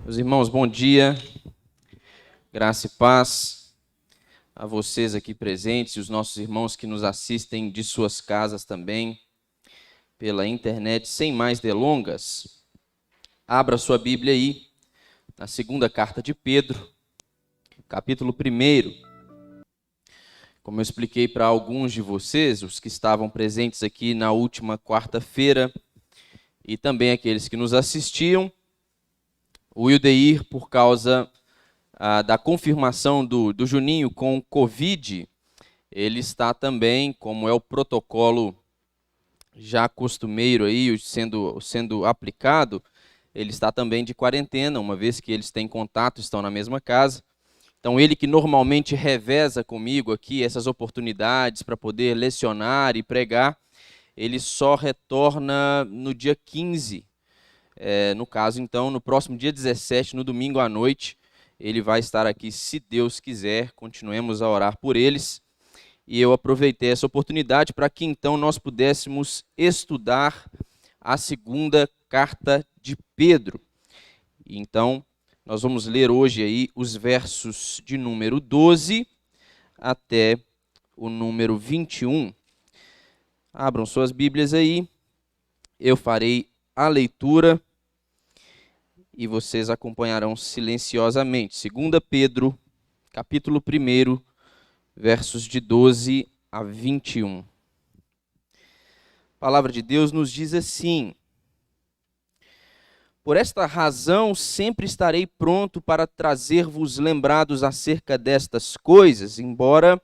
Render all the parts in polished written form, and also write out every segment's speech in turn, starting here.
Meus irmãos, bom dia, graça e paz a vocês aqui presentes e os nossos irmãos que nos assistem de suas casas também, pela internet. Sem mais delongas, abra sua Bíblia aí, na segunda carta de Pedro, capítulo 1. Como eu expliquei para alguns de vocês, os que estavam presentes aqui na última quarta-feira, e também aqueles que nos assistiam, o Wildeir, por causa da confirmação do Juninho com Covid, ele está também, como é o protocolo já costumeiro aí, sendo aplicado, ele está também de quarentena, uma vez que eles têm contato, estão na mesma casa. Então ele que normalmente reveza comigo aqui essas oportunidades para poder lecionar e pregar, ele só retorna no dia 15. No caso, então, no próximo dia 17, no domingo à noite, ele vai estar aqui, se Deus quiser. Continuemos a orar por eles. E eu aproveitei essa oportunidade para que, então, nós pudéssemos estudar a segunda carta de Pedro. Então, nós vamos ler hoje aí os versos de número 12 até o número 21. Abram suas Bíblias aí. Eu farei a leitura e vocês acompanharão silenciosamente. 2 Pedro, capítulo 1, versos de 12 a 21. A palavra de Deus nos diz assim: Por esta razão sempre estarei pronto para trazer-vos lembrados acerca destas coisas, embora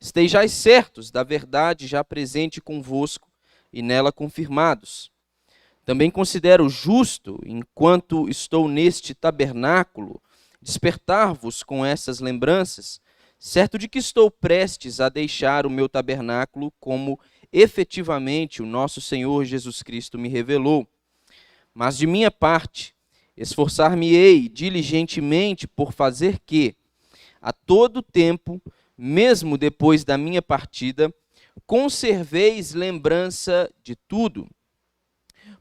estejais certos da verdade já presente convosco e nela confirmados. Também considero justo, enquanto estou neste tabernáculo, despertar-vos com essas lembranças, certo de que estou prestes a deixar o meu tabernáculo, como efetivamente o nosso Senhor Jesus Cristo me revelou. Mas de minha parte, esforçar-me-ei diligentemente por fazer que, a todo tempo, mesmo depois da minha partida, conserveis lembrança de tudo.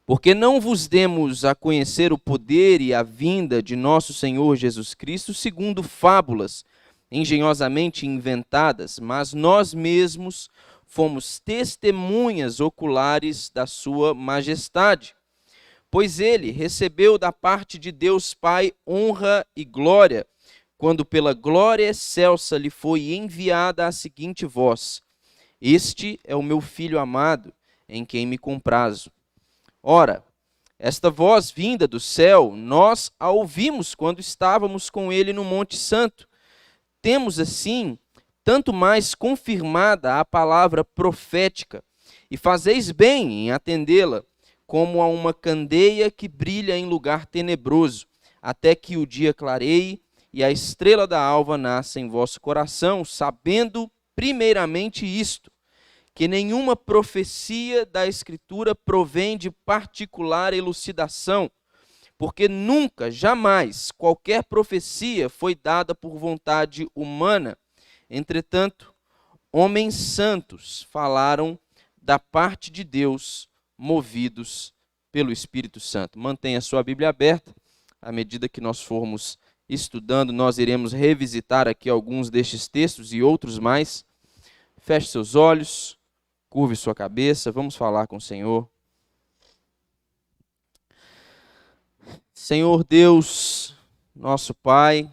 Porque não vos demos a conhecer o poder e a vinda de nosso Senhor Jesus Cristo segundo fábulas engenhosamente inventadas, mas nós mesmos fomos testemunhas oculares da sua majestade. Pois ele recebeu da parte de Deus Pai honra e glória, quando pela glória excelsa lhe foi enviada a seguinte voz: Este é o meu Filho amado, em quem me comprazo. Ora, esta voz vinda do céu, nós a ouvimos quando estávamos com ele no Monte Santo. Temos, assim, tanto mais confirmada a palavra profética, e fazeis bem em atendê-la, como a uma candeia que brilha em lugar tenebroso, até que o dia clareie e a estrela da alva nasça em vosso coração, sabendo primeiramente isto, que nenhuma profecia da Escritura provém de particular elucidação, porque nunca, jamais, qualquer profecia foi dada por vontade humana. Entretanto, homens santos falaram da parte de Deus, movidos pelo Espírito Santo. Mantenha a sua Bíblia aberta. À medida que nós formos estudando, nós iremos revisitar aqui alguns destes textos e outros mais. Feche seus olhos. Curve sua cabeça, vamos falar com o Senhor. Senhor Deus, nosso Pai,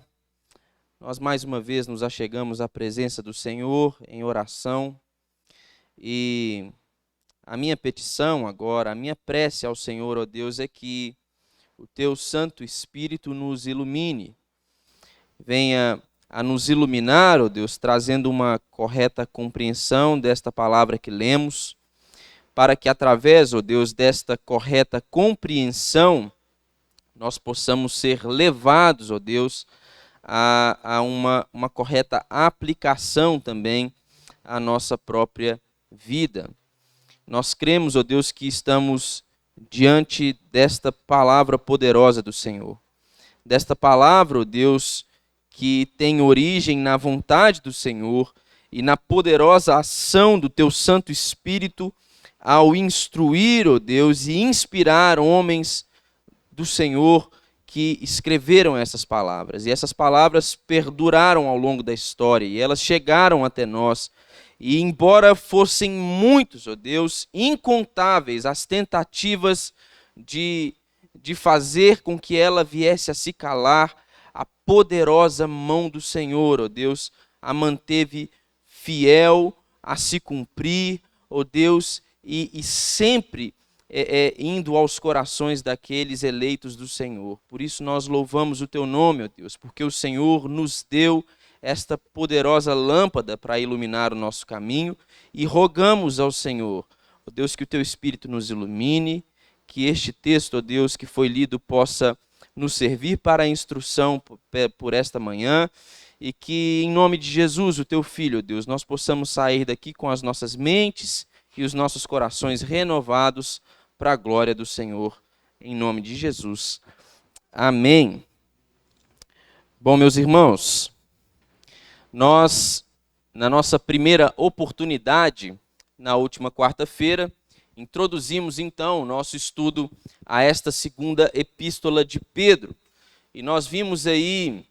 nós mais uma vez nos achegamos à presença do Senhor em oração. E a minha petição agora, a minha prece ao Senhor, ó Deus, é que o Teu Santo Espírito nos ilumine. Venha a nos iluminar, ó Deus, trazendo uma correta compreensão desta palavra que lemos, para que através, ó Deus, desta correta compreensão, nós possamos ser levados, ó Deus, a uma correta aplicação também à nossa própria vida. Nós cremos, ó Deus, que estamos diante desta palavra poderosa do Senhor. Desta palavra, ó Deus, que tem origem na vontade do Senhor e na poderosa ação do Teu Santo Espírito ao instruir, ó Deus, e inspirar homens do Senhor que escreveram essas palavras. E essas palavras perduraram ao longo da história e elas chegaram até nós. E embora fossem muitos, ó Deus, incontáveis as tentativas de fazer com que ela viesse a se calar, a poderosa mão do Senhor, ó Deus, a manteve fiel a se cumprir, ó Deus, e sempre indo aos corações daqueles eleitos do Senhor. Por isso nós louvamos o teu nome, ó Deus, porque o Senhor nos deu esta poderosa lâmpada para iluminar o nosso caminho e rogamos ao Senhor, ó Deus, que o teu Espírito nos ilumine, que este texto, ó Deus, que foi lido possa nos servir para a instrução por esta manhã e que, em nome de Jesus, o teu Filho, ó Deus, nós possamos sair daqui com as nossas mentes e os nossos corações renovados para a glória do Senhor, em nome de Jesus. Amém. Bom, meus irmãos, nós, na nossa primeira oportunidade, na última quarta-feira, introduzimos então o nosso estudo a esta segunda epístola de Pedro. E nós vimos aí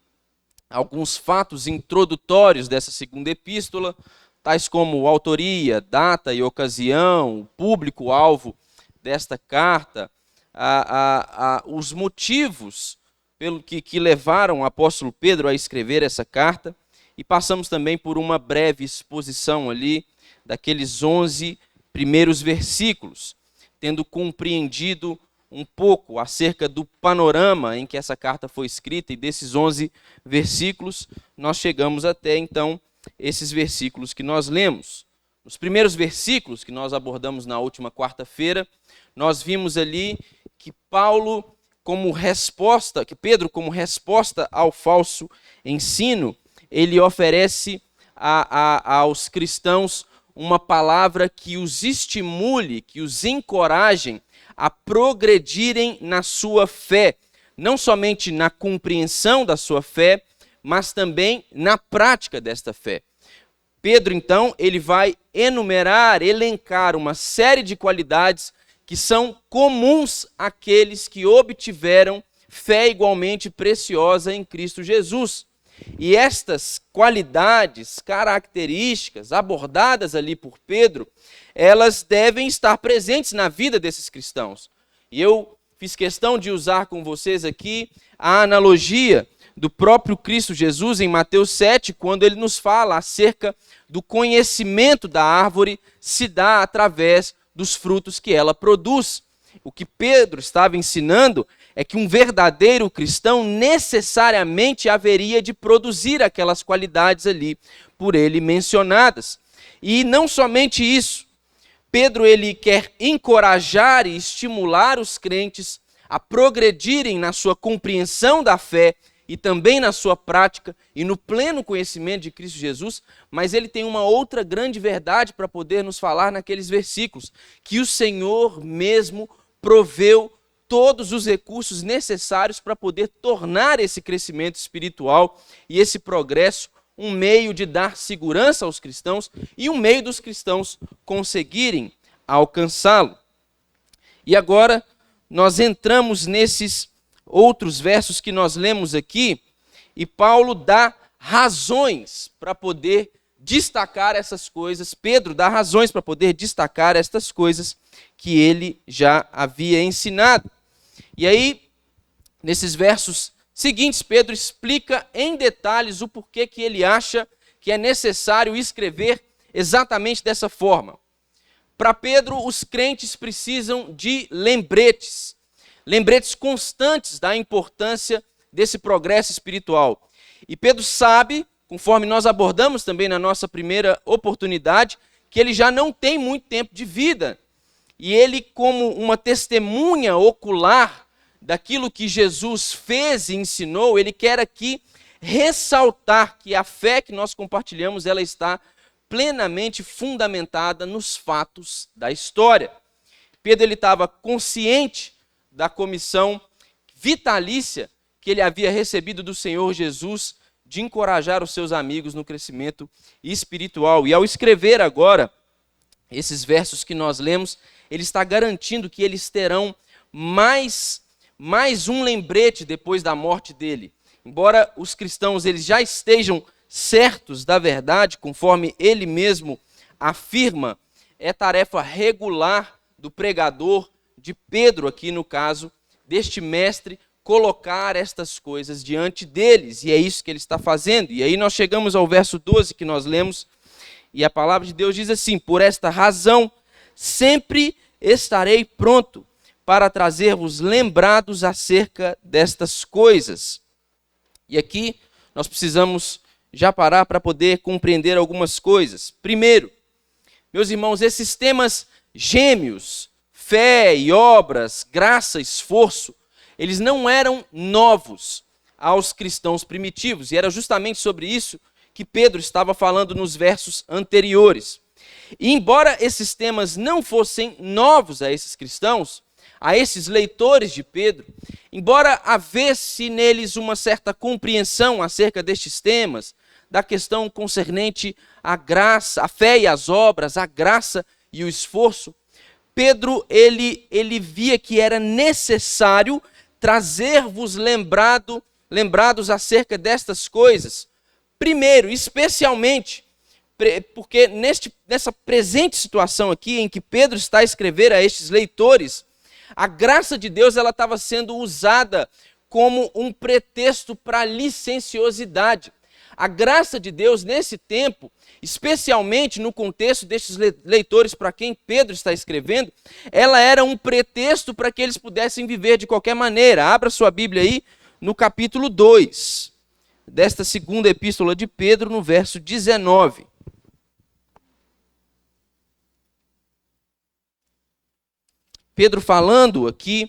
alguns fatos introdutórios dessa segunda epístola, tais como autoria, data e ocasião, o público-alvo desta carta, os motivos que levaram o apóstolo Pedro a escrever essa carta, e passamos também por uma breve exposição ali daqueles 11 primeiros versículos, tendo compreendido um pouco acerca do panorama em que essa carta foi escrita, e desses 11 versículos nós chegamos até então esses versículos que nós lemos. Nos primeiros versículos que nós abordamos na última quarta-feira, nós vimos ali que Pedro, como resposta ao falso ensino, ele oferece aos cristãos uma palavra que os estimule, que os encorajem a progredirem na sua fé, não somente na compreensão da sua fé, mas também na prática desta fé. Pedro, então, ele vai elencar uma série de qualidades que são comuns àqueles que obtiveram fé igualmente preciosa em Cristo Jesus. E estas qualidades, características abordadas ali por Pedro, elas devem estar presentes na vida desses cristãos. E eu fiz questão de usar com vocês aqui a analogia do próprio Cristo Jesus em Mateus 7, quando ele nos fala acerca do conhecimento da árvore se dá através dos frutos que ela produz. O que Pedro estava ensinando é que um verdadeiro cristão necessariamente haveria de produzir aquelas qualidades ali por ele mencionadas. E não somente isso, Pedro ele quer encorajar e estimular os crentes a progredirem na sua compreensão da fé e também na sua prática e no pleno conhecimento de Cristo Jesus, mas ele tem uma outra grande verdade para poder nos falar naqueles versículos, que o Senhor mesmo proveu todos os recursos necessários para poder tornar esse crescimento espiritual e esse progresso um meio de dar segurança aos cristãos e um meio dos cristãos conseguirem alcançá-lo. E agora nós entramos nesses outros versos que nós lemos aqui, e Paulo dá razões para poder destacar essas coisas, Pedro dá razões para poder destacar estas coisas que ele já havia ensinado. E aí, nesses versos seguintes, Pedro explica em detalhes o porquê que ele acha que é necessário escrever exatamente dessa forma. Para Pedro, os crentes precisam de lembretes constantes da importância desse progresso espiritual. E Pedro sabe, conforme nós abordamos também na nossa primeira oportunidade, que ele já não tem muito tempo de vida. E ele, como uma testemunha ocular daquilo que Jesus fez e ensinou, ele quer aqui ressaltar que a fé que nós compartilhamos, ela está plenamente fundamentada nos fatos da história. Pedro ele estava consciente da comissão vitalícia que ele havia recebido do Senhor Jesus de encorajar os seus amigos no crescimento espiritual. E ao escrever agora esses versos que nós lemos, ele está garantindo que eles terão mais mais um lembrete depois da morte dele. Embora os cristãos eles já estejam certos da verdade, conforme ele mesmo afirma, é tarefa regular do pregador, de Pedro aqui no caso, deste mestre, colocar estas coisas diante deles, e é isso que ele está fazendo. E aí nós chegamos ao verso 12 que nós lemos, e a palavra de Deus diz assim: por esta razão, sempre estarei pronto para trazer-vos lembrados acerca destas coisas. E aqui nós precisamos já parar para poder compreender algumas coisas. Primeiro, meus irmãos, esses temas gêmeos, fé e obras, graça, esforço, eles não eram novos aos cristãos primitivos. E era justamente sobre isso que Pedro estava falando nos versos anteriores. E embora esses temas não fossem novos a esses cristãos, a esses leitores de Pedro, embora havesse neles uma certa compreensão acerca destes temas, da questão concernente à graça, à fé e às obras, à graça e o esforço, Pedro ele via que era necessário trazer-vos lembrados acerca destas coisas. Primeiro, especialmente, porque nessa presente situação aqui, em que Pedro está a escrever a estes leitores, a graça de Deus ela estava sendo usada como um pretexto para licenciosidade. A graça de Deus nesse tempo, especialmente no contexto destes leitores para quem Pedro está escrevendo, ela era um pretexto para que eles pudessem viver de qualquer maneira. Abra sua Bíblia aí no capítulo 2, desta segunda epístola de Pedro, no verso 19. Pedro falando aqui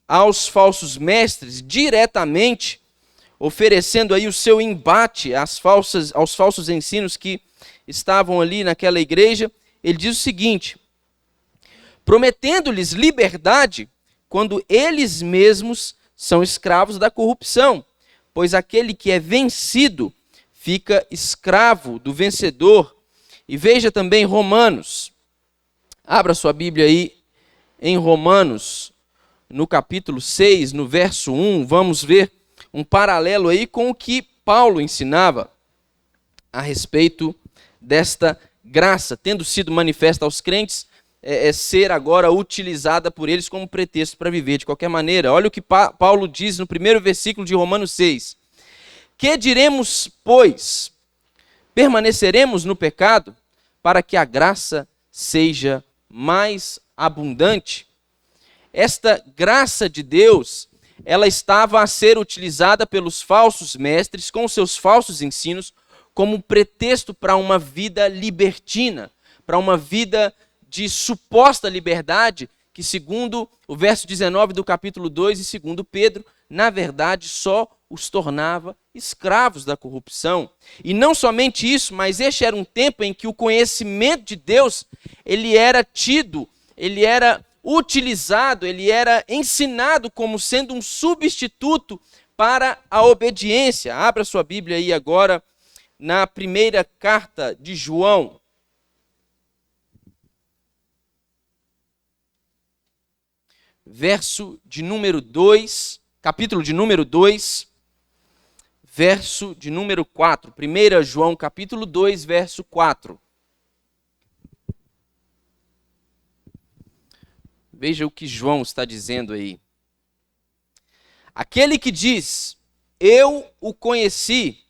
aos falsos mestres, diretamente, oferecendo aí o seu embate aos falsos ensinos que estavam ali naquela igreja, ele diz o seguinte: prometendo-lhes liberdade, quando eles mesmos são escravos da corrupção, pois aquele que é vencido fica escravo do vencedor. E veja também Romanos, abra sua Bíblia aí em Romanos, no capítulo 6, no verso 1, vamos ver um paralelo aí com o que Paulo ensinava a respeito desta graça, tendo sido manifesta aos crentes, ser agora utilizada por eles como pretexto para viver de qualquer maneira. Olha o que Paulo diz no primeiro versículo de Romanos 6. Que diremos, pois? Permaneceremos no pecado para que a graça seja mais abundante? Esta graça de Deus, ela estava a ser utilizada pelos falsos mestres com seus falsos ensinos como pretexto para uma vida libertina, para uma vida de suposta liberdade que, segundo o verso 19 do capítulo 2 e segundo Pedro, na verdade só os tornava escravos da corrupção. E não somente isso, mas este era um tempo em que o conhecimento de Deus, ele era tido, ele era utilizado, ele era ensinado como sendo um substituto para a obediência. Abra sua Bíblia aí agora na primeira carta de João. Verso de número 2, capítulo de número 2, verso de número 4. 1 João, capítulo 2, verso 4. Veja o que João está dizendo aí. Aquele que diz, eu o conheci,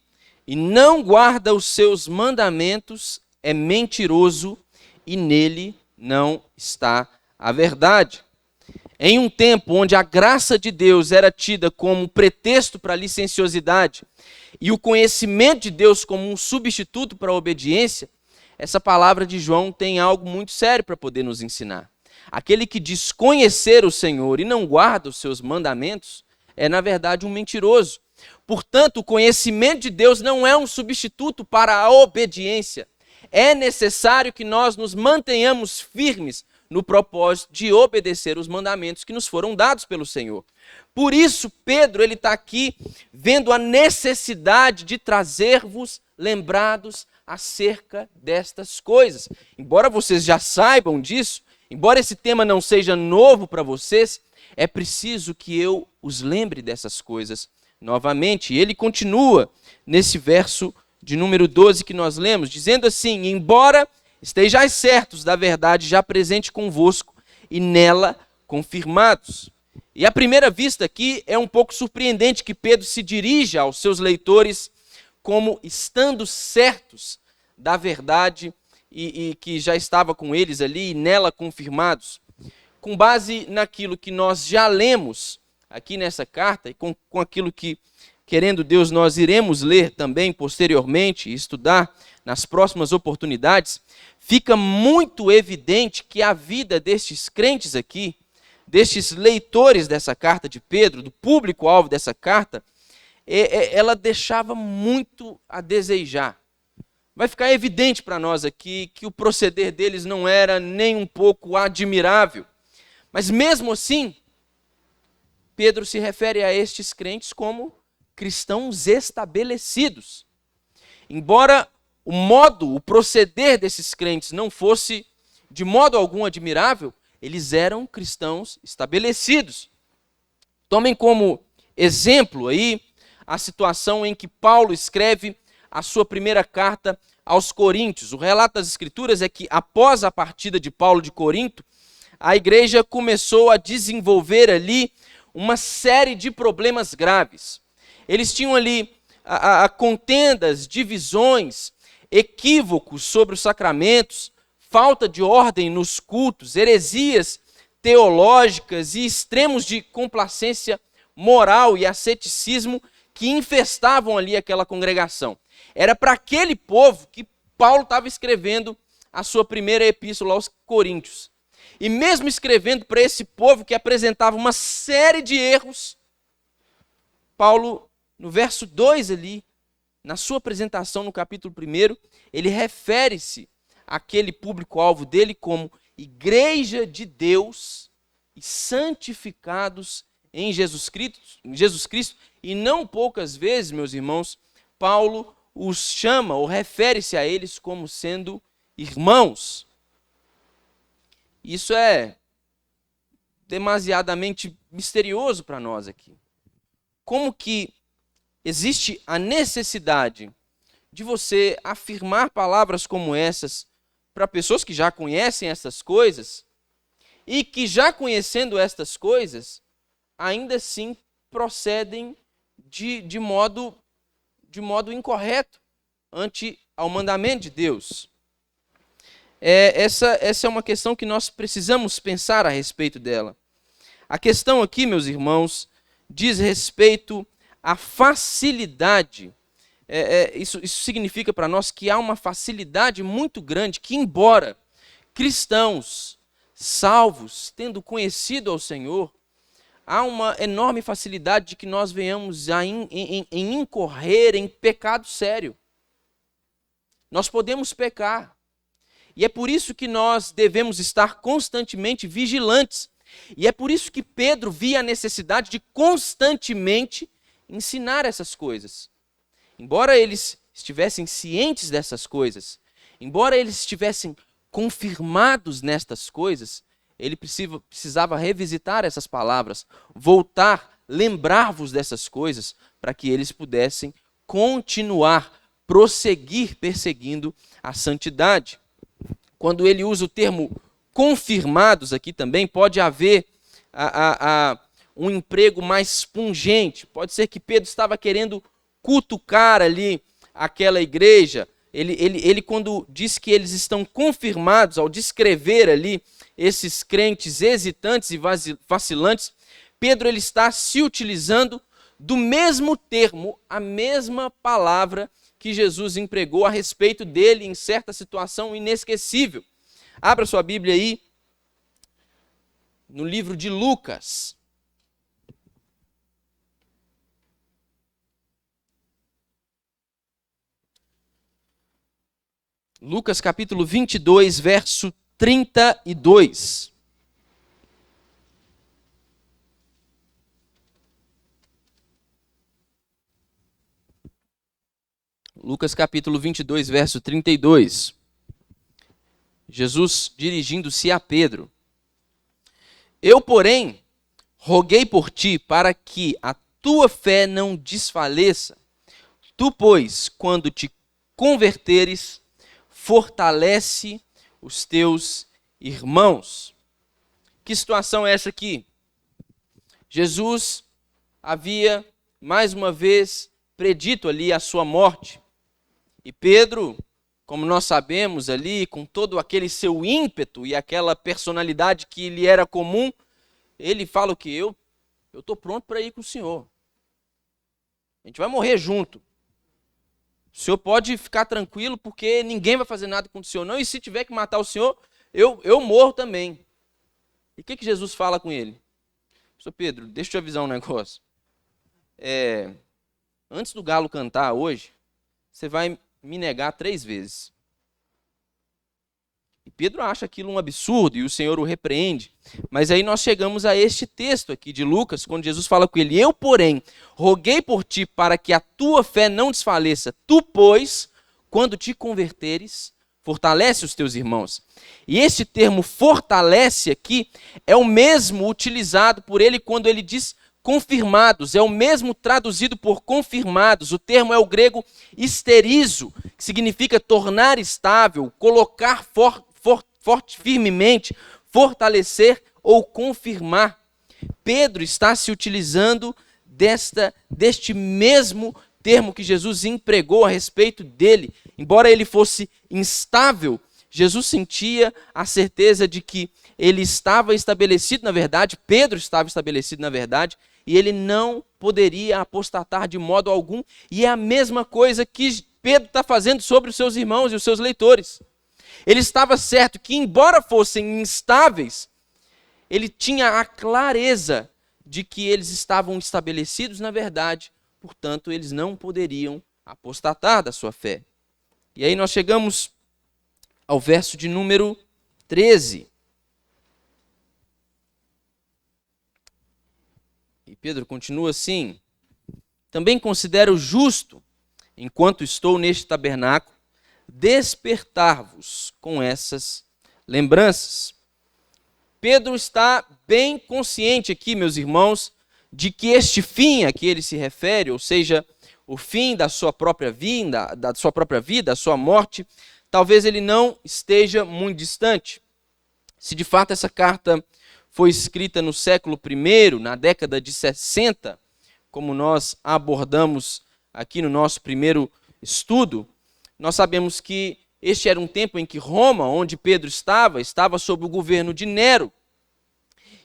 e não guarda os seus mandamentos, é mentiroso, e nele não está a verdade. Em um tempo onde a graça de Deus era tida como pretexto para a licenciosidade, e o conhecimento de Deus como um substituto para a obediência, essa palavra de João tem algo muito sério para poder nos ensinar. Aquele que diz conhecer o Senhor e não guarda os seus mandamentos é, na verdade, um mentiroso. Portanto, o conhecimento de Deus não é um substituto para a obediência. É necessário que nós nos mantenhamos firmes no propósito de obedecer os mandamentos que nos foram dados pelo Senhor. Por isso, Pedro ele está aqui vendo a necessidade de trazer-vos lembrados acerca destas coisas. Embora vocês já saibam disso, Embora esse tema não seja novo para vocês, é preciso que eu os lembre dessas coisas novamente. E ele continua nesse verso de número 12 que nós lemos, dizendo assim: embora estejais certos da verdade já presente convosco e nela confirmados. E à primeira vista aqui é um pouco surpreendente que Pedro se dirija aos seus leitores como estando certos da verdade e que já estava com eles ali e nela confirmados. Com base naquilo que nós já lemos aqui nessa carta e com aquilo que, querendo Deus, nós iremos ler também posteriormente e estudar nas próximas oportunidades, fica muito evidente que a vida destes crentes aqui, destes leitores dessa carta de Pedro, do público-alvo dessa carta, ela deixava muito a desejar. Vai ficar evidente para nós aqui que o proceder deles não era nem um pouco admirável. Mas mesmo assim, Pedro se refere a estes crentes como cristãos estabelecidos. Embora o proceder desses crentes não fosse de modo algum admirável, eles eram cristãos estabelecidos. Tomem como exemplo aí a situação em que Paulo escreve a sua primeira carta aos Coríntios. O relato das Escrituras é que após a partida de Paulo de Corinto, a igreja começou a desenvolver ali uma série de problemas graves. Eles tinham ali contendas, divisões, equívocos sobre os sacramentos, falta de ordem nos cultos, heresias teológicas e extremos de complacência moral e asceticismo que infestavam ali aquela congregação. Era para aquele povo que Paulo estava escrevendo a sua primeira epístola aos Coríntios. E mesmo escrevendo para esse povo que apresentava uma série de erros, Paulo, no verso 2 ali, na sua apresentação no capítulo 1, ele refere-se àquele público-alvo dele como igreja de Deus e santificados em Jesus Cristo, e não poucas vezes, meus irmãos, Paulo os chama ou refere-se a eles como sendo irmãos. Isso é demasiadamente misterioso para nós aqui. Como que existe a necessidade de você afirmar palavras como essas para pessoas que já conhecem essas coisas e que, já conhecendo estas coisas, ainda assim procedem de modo incorreto ante ao mandamento de Deus? Essa é uma questão que nós precisamos pensar a respeito dela. A questão aqui, meus irmãos, diz respeito à facilidade. Isso significa para nós que há uma facilidade muito grande que, embora cristãos salvos, tendo conhecido ao Senhor, há uma enorme facilidade de que nós venhamos a incorrer em pecado sério. Nós podemos pecar. E é por isso que nós devemos estar constantemente vigilantes. E é por isso que Pedro via a necessidade de constantemente ensinar essas coisas. Embora eles estivessem cientes dessas coisas, embora eles estivessem confirmados nestas coisas, ele precisava revisitar essas palavras, voltar, lembrar-vos dessas coisas, para que eles pudessem continuar, prosseguir perseguindo a santidade. Quando ele usa o termo confirmados aqui também, pode haver um emprego mais pungente. Pode ser que Pedro estava querendo cutucar ali aquela igreja. Ele quando diz que eles estão confirmados, ao descrever ali esses crentes hesitantes e vacilantes, Pedro ele está se utilizando do mesmo termo, a mesma palavra que Jesus empregou a respeito dele em certa situação inesquecível. Abra sua Bíblia aí, no livro de Lucas. Lucas capítulo 22, verso 32. Lucas capítulo 22, verso 32. Jesus dirigindo-se a Pedro. Eu, porém, roguei por ti para que a tua fé não desfaleça. Tu, pois, quando te converteres, fortalece os teus irmãos. Que situação é essa aqui? Jesus havia, mais uma vez, predito ali a sua morte. E Pedro, como nós sabemos ali, com todo aquele seu ímpeto e aquela personalidade que lhe era comum, ele fala o que? Eu estou pronto para ir com o Senhor. A gente vai morrer junto. O Senhor pode ficar tranquilo, porque ninguém vai fazer nada com o Senhor, não. E se tiver que matar o Senhor, eu morro também. E o que Jesus fala com ele? Sr. Pedro, deixa eu te avisar um negócio. Antes do galo cantar hoje, você vai me negar 3 vezes. E Pedro acha aquilo um absurdo e o Senhor o repreende. Mas aí nós chegamos a este texto aqui de Lucas, quando Jesus fala com ele: eu, porém, roguei por ti para que a tua fé não desfaleça. Tu, pois, quando te converteres, fortalece os teus irmãos. E esse termo fortalece aqui é o mesmo utilizado por ele quando ele diz confirmados, é o mesmo traduzido por confirmados. O termo é o grego esterizo, que significa tornar estável, colocar firmemente, fortalecer ou confirmar. Pedro está se utilizando deste mesmo termo que Jesus empregou a respeito dele. Embora ele fosse instável, Jesus sentia a certeza de que ele estava estabelecido na verdade, Pedro estava estabelecido na verdade, e ele não poderia apostatar de modo algum. E é a mesma coisa que Pedro está fazendo sobre os seus irmãos e os seus leitores. Ele estava certo que, embora fossem instáveis, ele tinha a clareza de que eles estavam estabelecidos na verdade, portanto, eles não poderiam apostatar da sua fé. E aí nós chegamos ao verso de número 13. E Pedro continua assim: também considero justo, enquanto estou neste tabernáculo, despertar-vos com essas lembranças. Pedro está bem consciente aqui, meus irmãos, de que este fim a que ele se refere, ou seja, o fim da sua própria vida, a sua morte, talvez ele não esteja muito distante. Se de fato essa carta foi escrita no século I, na década de 60, como nós abordamos aqui no nosso primeiro estudo, nós sabemos que este era um tempo em que Roma, onde Pedro estava sob o governo de Nero.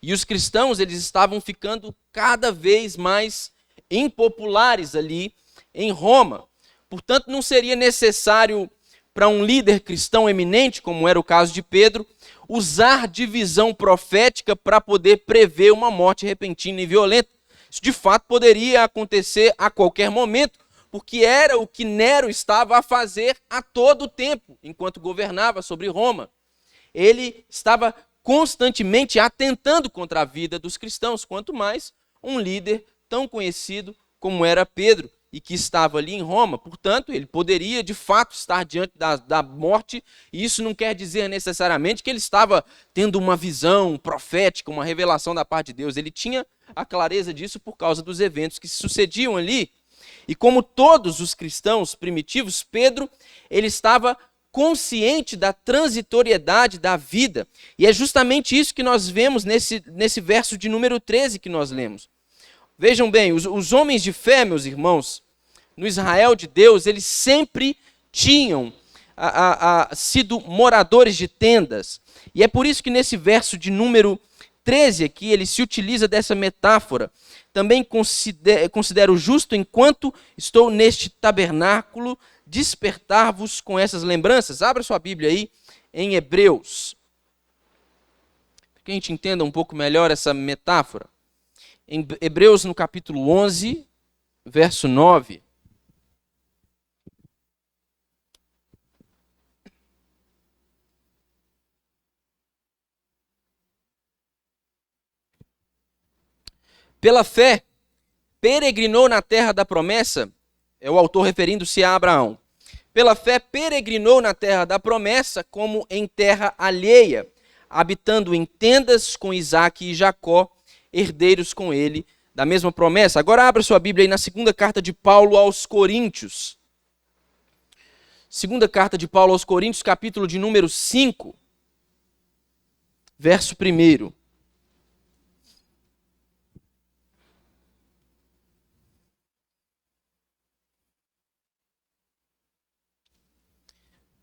E os cristãos, eles estavam ficando cada vez mais impopulares ali em Roma. Portanto, não seria necessário para um líder cristão eminente, como era o caso de Pedro, usar de visão profética para poder prever uma morte repentina e violenta. Isso de fato poderia acontecer a qualquer momento, porque era o que Nero estava a fazer a todo tempo, enquanto governava sobre Roma. Ele estava constantemente atentando contra a vida dos cristãos, quanto mais um líder tão conhecido como era Pedro, e que estava ali em Roma. Portanto, ele poderia de fato estar diante da morte, e isso não quer dizer necessariamente que ele estava tendo uma visão profética, uma revelação da parte de Deus. Ele tinha a clareza disso por causa dos eventos que se sucediam ali. E como todos os cristãos primitivos, Pedro, ele estava consciente da transitoriedade da vida. E é justamente isso que nós vemos nesse verso de número 13 que nós lemos. Vejam bem, os homens de fé, meus irmãos, no Israel de Deus, eles sempre tinham sido moradores de tendas. E é por isso que nesse verso de número 13 aqui, ele se utiliza dessa metáfora. Também considero justo, enquanto estou neste tabernáculo, despertar-vos com essas lembranças. Abra sua Bíblia aí em Hebreus, para que a gente entenda um pouco melhor essa metáfora. Em Hebreus, no capítulo 11, verso 9. Pela fé, peregrinou na terra da promessa, é o autor referindo-se a Abraão. Pela fé, peregrinou na terra da promessa como em terra alheia, habitando em tendas com Isaque e Jacó, herdeiros com ele da mesma promessa. Agora abra sua Bíblia aí na segunda carta de Paulo aos Coríntios. Segunda carta de Paulo aos Coríntios, capítulo de número 5, verso 1.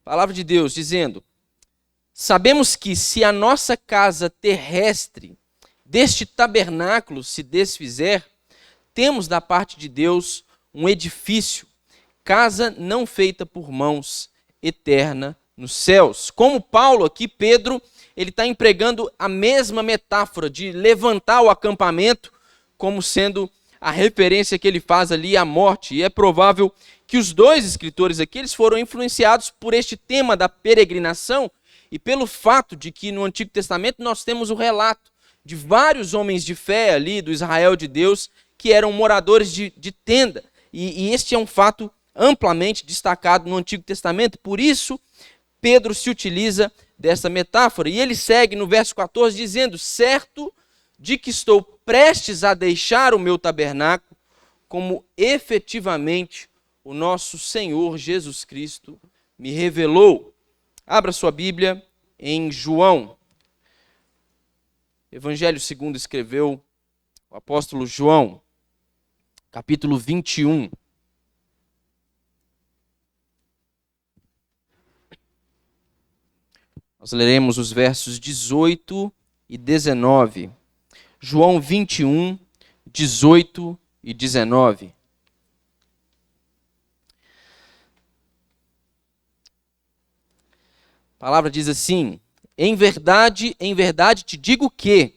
Palavra de Deus dizendo: sabemos que se a nossa casa terrestre deste tabernáculo se desfizer, temos da parte de Deus um edifício, casa não feita por mãos, eterna nos céus. Como Paulo aqui, Pedro, ele está empregando a mesma metáfora de levantar o acampamento como sendo a referência que ele faz ali à morte. E é provável que os dois escritores aqui eles foram influenciados por este tema da peregrinação e pelo fato de que no Antigo Testamento nós temos o relato de vários homens de fé ali do Israel de Deus que eram moradores de tenda. E este é um fato amplamente destacado no Antigo Testamento. Por isso, Pedro se utiliza dessa metáfora. E ele segue no verso 14 dizendo: certo de que estou prestes a deixar o meu tabernáculo, como efetivamente o nosso Senhor Jesus Cristo me revelou. Abra sua Bíblia em João. Evangelho segundo escreveu o apóstolo João, capítulo 21. Nós leremos os versos 18 e 19. João 21, 18 e 19. A palavra diz assim: em verdade te digo que,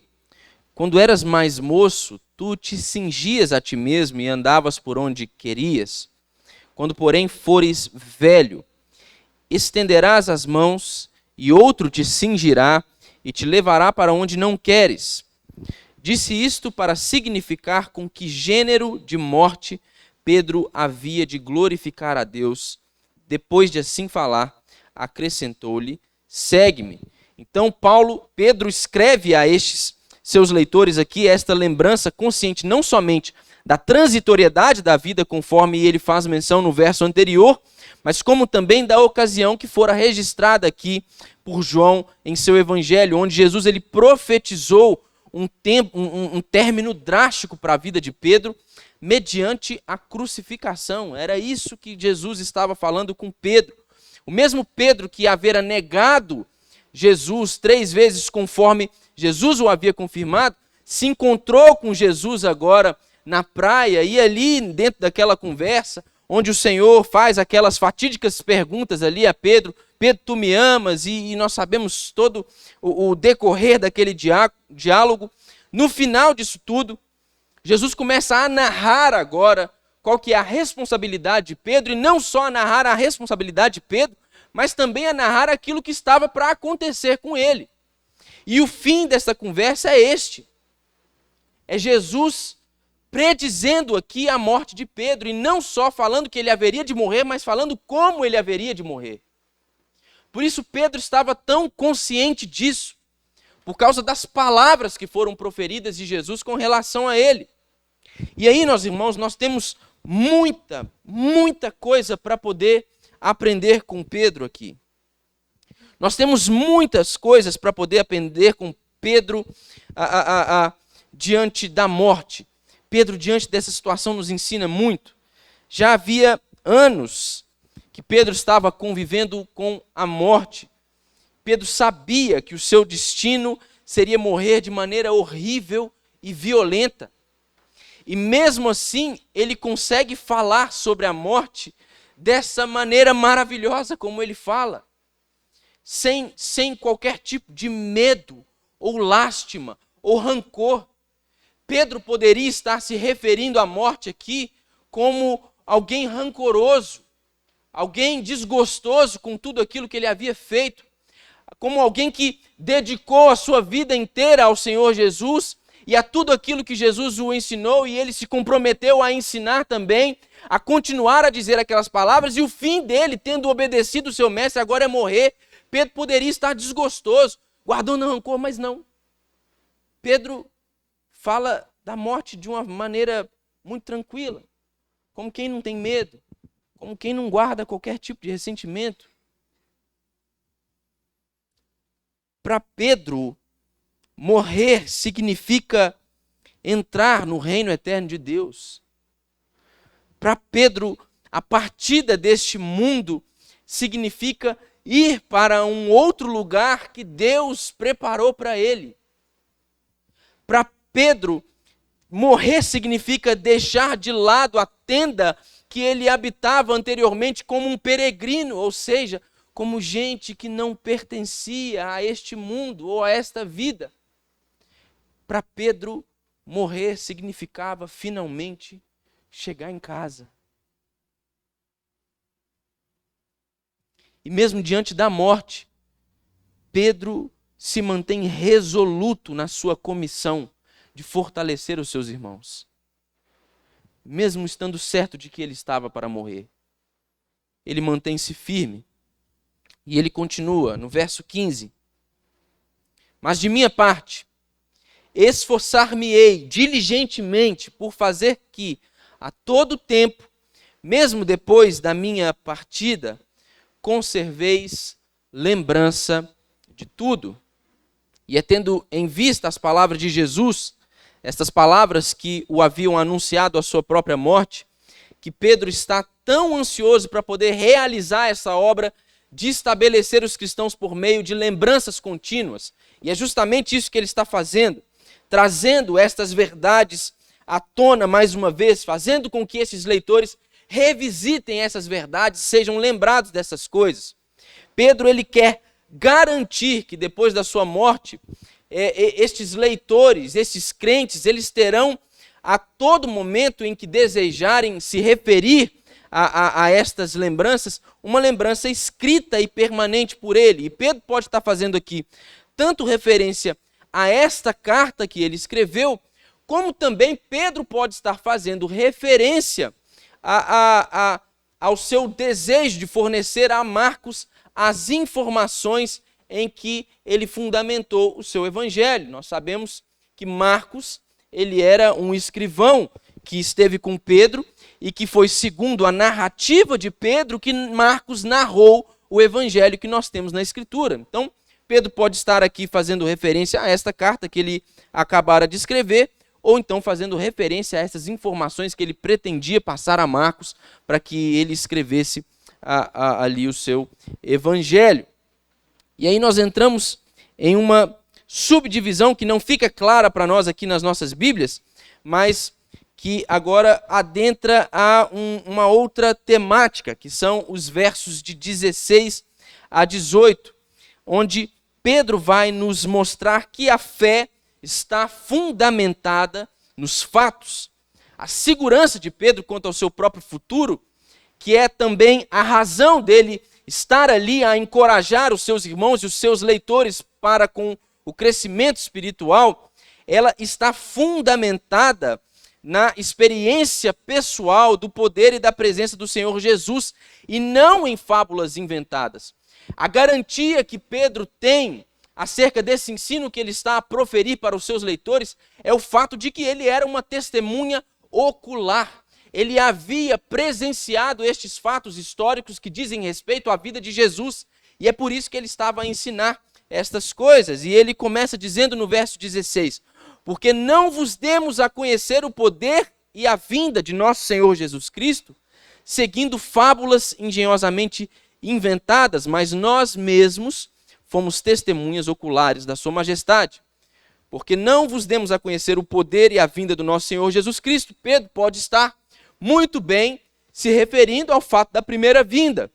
quando eras mais moço, tu te cingias a ti mesmo e andavas por onde querias. Quando, porém, fores velho, estenderás as mãos e outro te cingirá e te levará para onde não queres. Disse isto para significar com que gênero de morte Pedro havia de glorificar a Deus. Depois de assim falar, acrescentou-lhe: segue-me. Então Pedro escreve a estes seus leitores aqui esta lembrança consciente não somente da transitoriedade da vida, conforme ele faz menção no verso anterior, mas como também da ocasião que fora registrada aqui por João em seu evangelho, onde Jesus ele profetizou um término drástico para a vida de Pedro, mediante a crucificação. Era isso que Jesus estava falando com Pedro. O mesmo Pedro que havera negado Jesus 3 vezes conforme Jesus o havia confirmado, se encontrou com Jesus agora na praia e ali dentro daquela conversa, onde o Senhor faz aquelas fatídicas perguntas ali a Pedro: Pedro, tu me amas? E nós sabemos todo o decorrer daquele diálogo. No final disso tudo, Jesus começa a narrar agora qual que é a responsabilidade de Pedro, e não só a narrar a responsabilidade de Pedro, mas também a narrar aquilo que estava para acontecer com ele. E o fim dessa conversa é este: é Jesus predizendo aqui a morte de Pedro, e não só falando que ele haveria de morrer, mas falando como ele haveria de morrer. Por isso Pedro estava tão consciente disso, por causa das palavras que foram proferidas de Jesus com relação a ele. E aí, meus irmãos, nós temos muita coisa para poder aprender com Pedro aqui. Nós temos muitas coisas para poder aprender com Pedro diante da morte. Pedro, diante dessa situação, nos ensina muito. Já havia anos que Pedro estava convivendo com a morte. Pedro sabia que o seu destino seria morrer de maneira horrível e violenta. E mesmo assim, ele consegue falar sobre a morte dessa maneira maravilhosa como ele fala. Sem qualquer tipo de medo, ou lástima, ou rancor. Pedro poderia estar se referindo à morte aqui como alguém rancoroso, alguém desgostoso com tudo aquilo que ele havia feito, como alguém que dedicou a sua vida inteira ao Senhor Jesus e a tudo aquilo que Jesus o ensinou, e ele se comprometeu a ensinar também, a continuar a dizer aquelas palavras, e o fim dele, tendo obedecido o seu mestre, agora é morrer. Pedro poderia estar desgostoso, guardando rancor, mas não. Pedro fala da morte de uma maneira muito tranquila, como quem não tem medo, como quem não guarda qualquer tipo de ressentimento. Para Pedro, morrer significa entrar no reino eterno de Deus. Para Pedro, a partida deste mundo significa ir para um outro lugar que Deus preparou para ele. Para Pedro, morrer significa deixar de lado a tenda que ele habitava anteriormente como um peregrino, ou seja, como gente que não pertencia a este mundo ou a esta vida. Para Pedro, morrer significava finalmente chegar em casa. E mesmo diante da morte, Pedro se mantém resoluto na sua comissão de fortalecer os seus irmãos. Mesmo estando certo de que ele estava para morrer, ele mantém-se firme. E ele continua no verso 15. Mas de minha parte, esforçar-me-ei diligentemente por fazer que, a todo tempo, mesmo depois da minha partida, conserveis lembrança de tudo. E é tendo em vista as palavras de Jesus, estas palavras que o haviam anunciado à sua própria morte, que Pedro está tão ansioso para poder realizar essa obra de estabelecer os cristãos por meio de lembranças contínuas. E é justamente isso que ele está fazendo, trazendo estas verdades à tona mais uma vez, fazendo com que esses leitores revisitem essas verdades, sejam lembrados dessas coisas. Pedro, ele quer garantir que depois da sua morte, estes leitores, estes crentes, eles terão a todo momento em que desejarem se referir a estas lembranças, uma lembrança escrita e permanente por ele. E Pedro pode estar fazendo aqui tanto referência a esta carta que ele escreveu, como também Pedro pode estar fazendo referência ao seu desejo de fornecer a Marcos as informações em que ele fundamentou o seu evangelho. Nós sabemos que Marcos, ele era um escrivão que esteve com Pedro e que foi segundo a narrativa de Pedro que Marcos narrou o evangelho que nós temos na Escritura. Então, Pedro pode estar aqui fazendo referência a esta carta que ele acabara de escrever, ou então fazendo referência a essas informações que ele pretendia passar a Marcos para que ele escrevesse ali o seu evangelho. E aí nós entramos em uma subdivisão que não fica clara para nós aqui nas nossas Bíblias, mas que agora adentra a uma outra temática, que são os versos de 16 a 18, onde Pedro vai nos mostrar que a fé está fundamentada nos fatos. A segurança de Pedro quanto ao seu próprio futuro, que é também a razão dele estar ali a encorajar os seus irmãos e os seus leitores para com o crescimento espiritual, ela está fundamentada na experiência pessoal do poder e da presença do Senhor Jesus e não em fábulas inventadas. A garantia que Pedro tem acerca desse ensino que ele está a proferir para os seus leitores é o fato de que ele era uma testemunha ocular. Ele havia presenciado estes fatos históricos que dizem respeito à vida de Jesus e é por isso que ele estava a ensinar estas coisas. E ele começa dizendo no verso 16: porque não vos demos a conhecer o poder e a vinda de nosso Senhor Jesus Cristo, seguindo fábulas engenhosamente inventadas, mas nós mesmos fomos testemunhas oculares da sua majestade. Porque não vos demos a conhecer o poder e a vinda do nosso Senhor Jesus Cristo. Pedro pode estar muito bem se referindo ao fato da primeira vinda,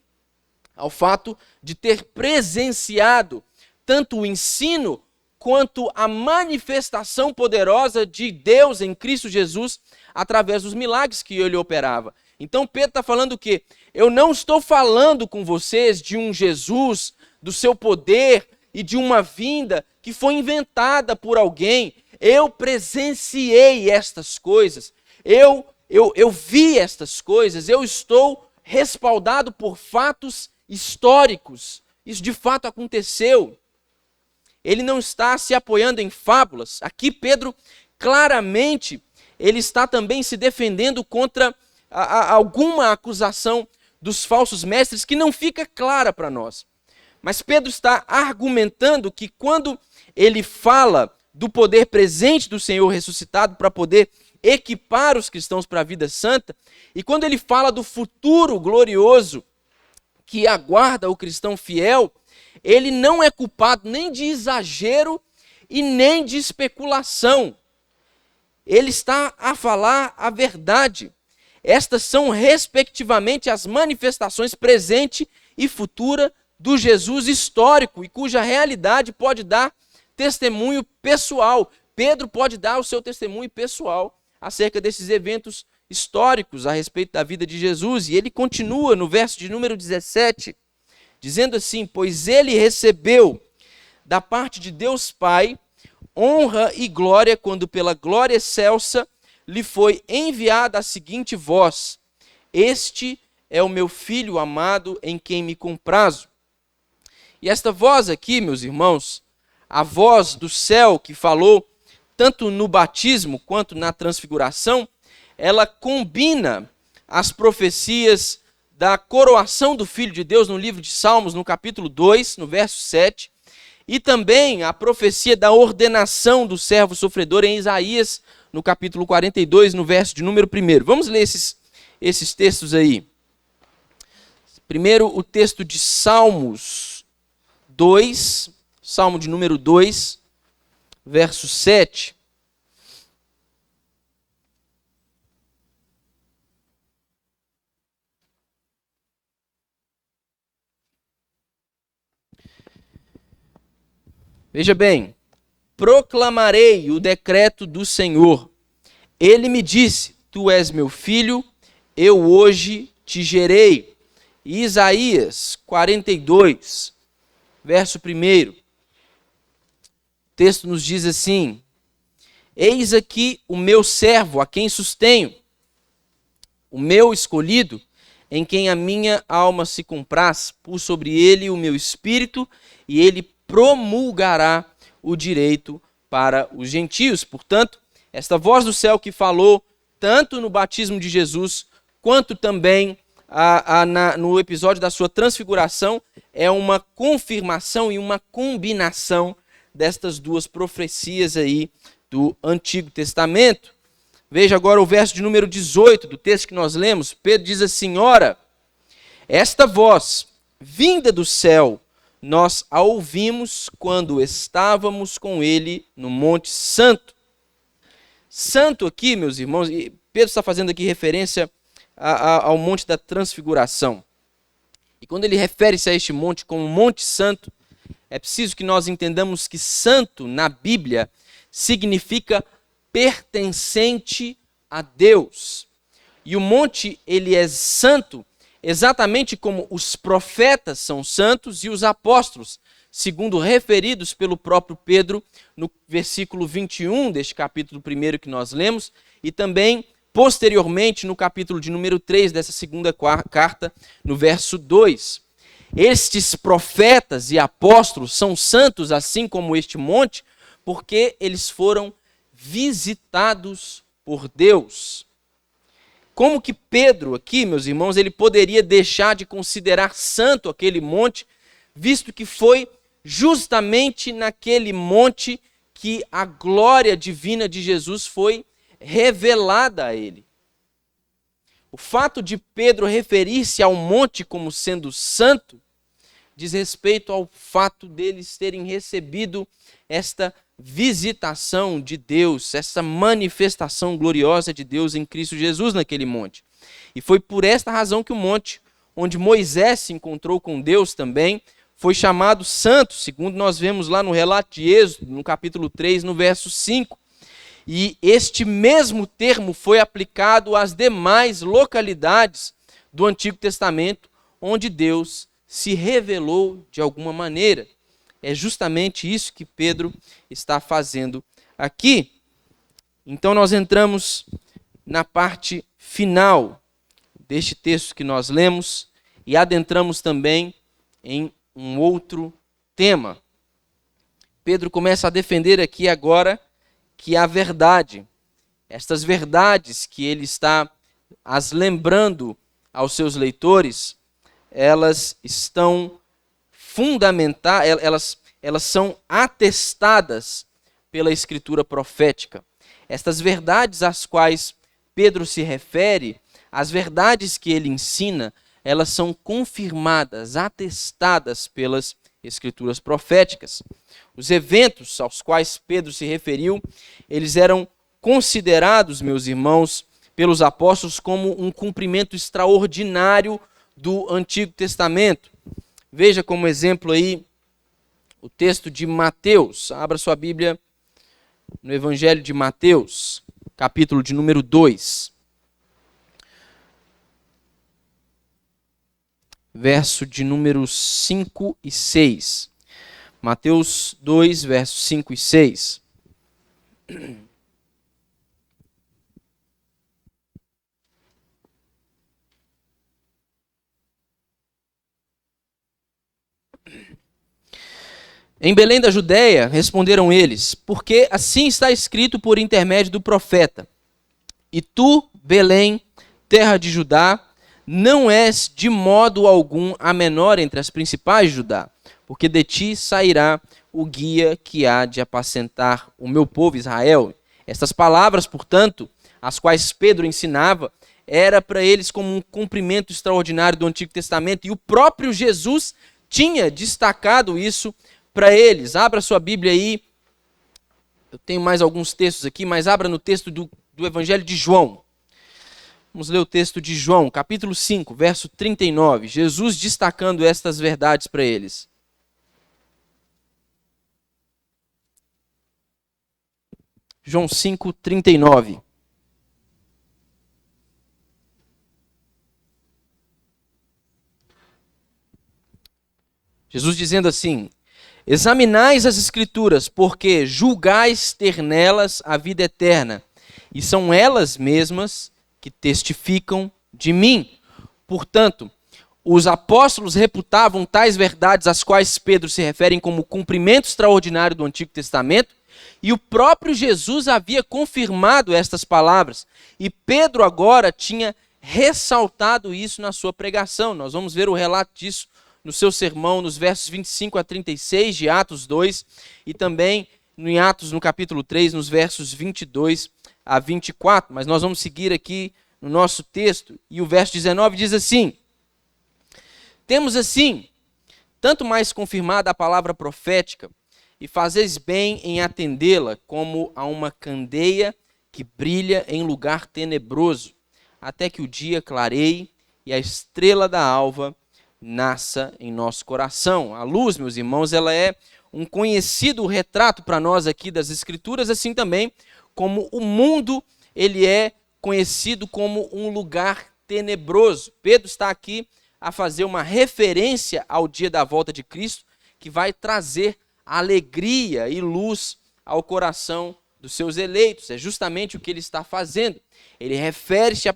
ao fato de ter presenciado tanto o ensino quanto a manifestação poderosa de Deus em Cristo Jesus através dos milagres que ele operava. Então Pedro está falando o quê? Eu não estou falando com vocês de um Jesus, do seu poder e de uma vinda que foi inventada por alguém. Eu presenciei estas coisas, eu vi estas coisas, eu estou respaldado por fatos históricos. Isso de fato aconteceu. ele não está se apoiando em fábulas. Aqui Pedro, claramente, ele está também se defendendo contra alguma acusação dos falsos mestres que não fica clara para nós. Mas Pedro está argumentando que quando ele fala do poder presente do Senhor ressuscitado para poder equipar os cristãos para a vida santa, e quando ele fala do futuro glorioso que aguarda o cristão fiel, ele não é culpado nem de exagero e nem de especulação. Ele está a falar a verdade. Estas são, respectivamente, as manifestações presente e futura do Jesus histórico e cuja realidade pode dar testemunho pessoal. Pedro pode dar o seu testemunho pessoal acerca desses eventos históricos a respeito da vida de Jesus. E ele continua no verso de número 17, dizendo assim: pois ele recebeu da parte de Deus Pai honra e glória quando pela glória excelsa lhe foi enviada a seguinte voz: este é o meu filho amado em quem me comprazo. E esta voz aqui, meus irmãos, a voz do céu que falou tanto no batismo quanto na transfiguração, ela combina as profecias da coroação do Filho de Deus no livro de Salmos, no capítulo 2, no verso 7, e também a profecia da ordenação do servo sofredor em Isaías, no capítulo 42, no verso de número 1. Vamos ler esses textos aí. Primeiro, o texto de Salmos 2, Salmo de número 2, verso 7. Veja bem: proclamarei o decreto do Senhor. Ele me disse: tu és meu filho, eu hoje te gerei. Isaías 42, verso 1. O texto nos diz assim: eis aqui o meu servo, a quem sustenho, o meu escolhido, em quem a minha alma se compraz. Pus sobre ele o meu espírito, e ele promulgará o direito para os gentios. Portanto, esta voz do céu que falou tanto no batismo de Jesus, quanto também no episódio da sua transfiguração, é uma confirmação e uma combinação destas duas profecias aí do Antigo Testamento. Veja agora o verso de número 18 do texto que nós lemos. Pedro diz assim: ora, esta voz vinda do céu, nós a ouvimos quando estávamos com ele no Monte Santo. Santo aqui, meus irmãos, e Pedro está fazendo aqui referência ao Monte da Transfiguração. E quando ele refere-se a este monte como Monte Santo, é preciso que nós entendamos que santo na Bíblia significa pertencente a Deus. E o monte, ele é santo exatamente como os profetas são santos e os apóstolos, segundo referidos pelo próprio Pedro no versículo 21 deste capítulo 1 que nós lemos, e também posteriormente no capítulo de número 3 dessa segunda carta, no verso 2. Estes profetas e apóstolos são santos assim como este monte, porque eles foram visitados por Deus. Como que Pedro aqui, meus irmãos, ele poderia deixar de considerar santo aquele monte, visto que foi justamente naquele monte que a glória divina de Jesus foi revelada a ele? O fato de Pedro referir-se ao monte como sendo santo diz respeito ao fato deles terem recebido esta visitação de Deus, essa manifestação gloriosa de Deus em Cristo Jesus naquele monte. E foi por esta razão que o monte onde Moisés se encontrou com Deus também foi chamado santo, segundo nós vemos lá no relato de Êxodo, no capítulo 3, no verso 5. E este mesmo termo foi aplicado às demais localidades do Antigo Testamento, onde Deus se revelou de alguma maneira. É justamente isso que Pedro está fazendo aqui. Então nós entramos na parte final deste texto que nós lemos e adentramos também em um outro tema. Pedro começa a defender aqui agora que a verdade, estas verdades que ele está as lembrando aos seus leitores, elas estão fundamentadas, elas são atestadas pela escritura profética. Estas verdades às quais Pedro se refere, as verdades que ele ensina, elas são confirmadas, atestadas pelas escrituras proféticas. Os eventos aos quais Pedro se referiu, eles eram considerados, meus irmãos, pelos apóstolos como um cumprimento extraordinário do Antigo Testamento. Veja como exemplo aí o texto de Mateus. Abra sua Bíblia no Evangelho de Mateus, capítulo de número 2. Verso de número 5 e 6. Mateus 2, versos 5 e 6. Em Belém da Judéia, responderam eles, porque assim está escrito por intermédio do profeta. E tu, Belém, terra de Judá, não és de modo algum a menor entre as principais de Judá, porque de ti sairá o guia que há de apacentar o meu povo Israel. Estas palavras, portanto, as quais Pedro ensinava, era para eles como um cumprimento extraordinário do Antigo Testamento, e o próprio Jesus tinha destacado isso para eles. Abra sua Bíblia aí, eu tenho mais alguns textos aqui, mas abra no texto do Evangelho de João. Vamos ler o texto de João, capítulo 5, verso 39. Jesus destacando estas verdades para eles. João 5, 39. Jesus dizendo assim: examinais as Escrituras, porque julgais ter nelas a vida eterna, e são elas mesmas que testificam de mim. Portanto, os apóstolos reputavam tais verdades às quais Pedro se refere como cumprimento extraordinário do Antigo Testamento, e o próprio Jesus havia confirmado estas palavras, e Pedro agora tinha ressaltado isso na sua pregação. Nós vamos ver o relato disso no seu sermão, nos versos 25 a 36 de Atos 2, e também em Atos, no capítulo 3, nos versos 22 a 24. Mas nós vamos seguir aqui no nosso texto, e o verso 19 diz assim: temos assim, tanto mais confirmada a palavra profética, e fazeis bem em atendê-la, como a uma candeia que brilha em lugar tenebroso, até que o dia clareie e a estrela da alva nasça em nosso coração. A luz, meus irmãos, ela é um conhecido retrato para nós aqui das Escrituras, assim também como o mundo, ele é conhecido como um lugar tenebroso. Pedro está aqui a fazer uma referência ao dia da volta de Cristo, que vai trazer alegria e luz ao coração dos seus eleitos. É justamente o que ele está fazendo. Ele refere-se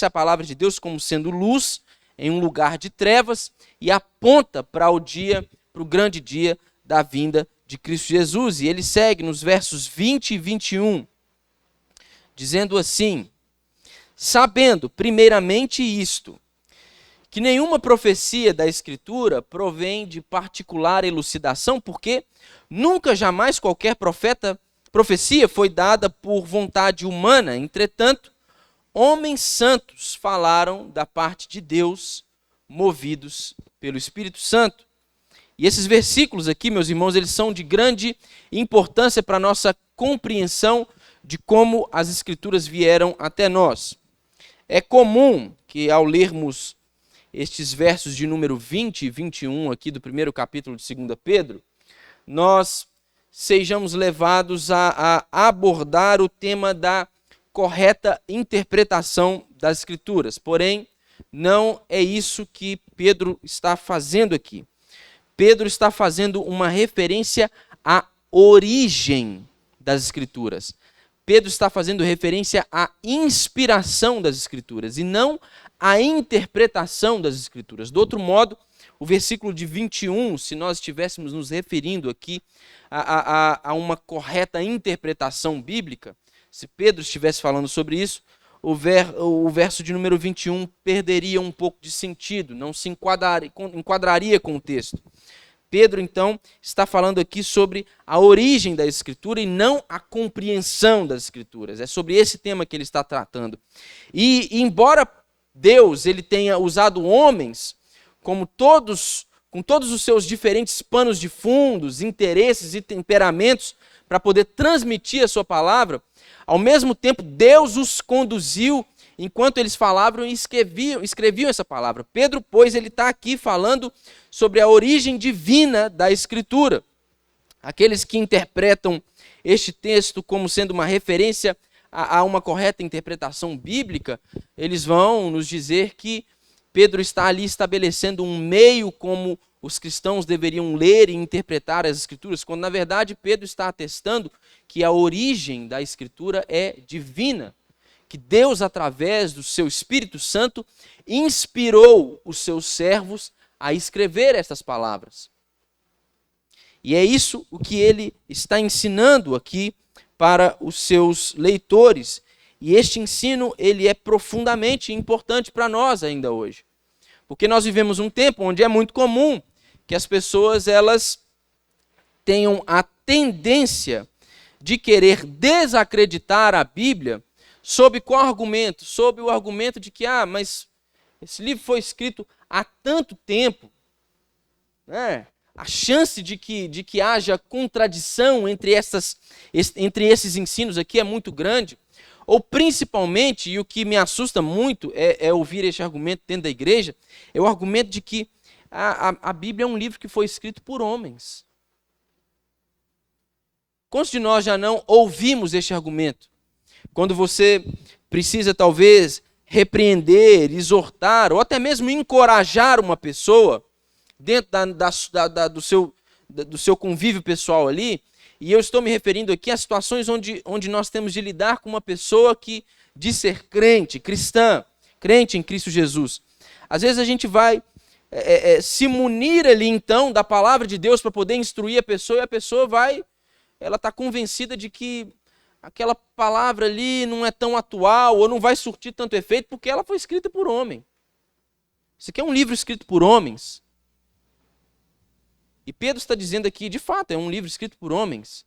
à palavra de Deus como sendo luz em um lugar de trevas e aponta para o grande dia da vinda de Cristo Jesus. E ele segue nos versos 20 e 21, dizendo assim: sabendo primeiramente isto, que nenhuma profecia da Escritura provém de particular elucidação, porque nunca jamais qualquer profecia foi dada por vontade humana. Entretanto, homens santos falaram da parte de Deus, movidos pelo Espírito Santo. E esses versículos aqui, meus irmãos, eles são de grande importância para a nossa compreensão de como as Escrituras vieram até nós. É comum que, ao lermos estes versos de número 20 e 21 aqui do primeiro capítulo de 2 Pedro, nós sejamos levados a abordar o tema da correta interpretação das Escrituras. Porém, não é isso que Pedro está fazendo aqui. Pedro está fazendo uma referência à origem das Escrituras. Pedro está fazendo referência à inspiração das Escrituras e não à interpretação das Escrituras. Do outro modo, o versículo de 21, se nós estivéssemos nos referindo aqui a uma correta interpretação bíblica, se Pedro estivesse falando sobre isso, o verso de número 21 perderia um pouco de sentido, não se enquadraria com o texto. Pedro, então, está falando aqui sobre a origem da Escritura e não a compreensão das Escrituras. É sobre esse tema que ele está tratando. E embora Deus ele tenha usado homens com todos os seus diferentes panos de fundos, interesses e temperamentos para poder transmitir a sua palavra, ao mesmo tempo Deus os conduziu enquanto eles falavam e escreviam essa palavra. Pedro, pois, ele está aqui falando sobre a origem divina da Escritura. Aqueles que interpretam este texto como sendo uma referência a uma correta interpretação bíblica, eles vão nos dizer que Pedro está ali estabelecendo um meio como os cristãos deveriam ler e interpretar as Escrituras, quando na verdade Pedro está atestando que a origem da Escritura é divina, que Deus, através do seu Espírito Santo, inspirou os seus servos a escrever estas palavras. E é isso o que ele está ensinando aqui para os seus leitores. E este ensino ele é profundamente importante para nós ainda hoje. Porque nós vivemos um tempo onde é muito comum que as pessoas elas tenham a tendência de querer desacreditar a Bíblia sob qual argumento? Sob o argumento de que, mas esse livro foi escrito há tanto tempo, né? A chance de que haja contradição entre esses ensinos aqui é muito grande. Ou principalmente, e o que me assusta muito é ouvir este argumento dentro da igreja, é o argumento de que a Bíblia é um livro que foi escrito por homens. Quantos de nós já não ouvimos este argumento? Quando você precisa talvez repreender, exortar, ou até mesmo encorajar uma pessoa dentro do seu convívio pessoal ali, e eu estou me referindo aqui a situações onde nós temos de lidar com uma pessoa que diz ser crente, cristã, crente em Cristo Jesus. Às vezes a gente vai se munir ali então da palavra de Deus para poder instruir a pessoa, e a pessoa ela está convencida de que aquela palavra ali não é tão atual, ou não vai surtir tanto efeito, porque ela foi escrita por homem. Isso aqui é um livro escrito por homens. E Pedro está dizendo aqui, de fato, é um livro escrito por homens,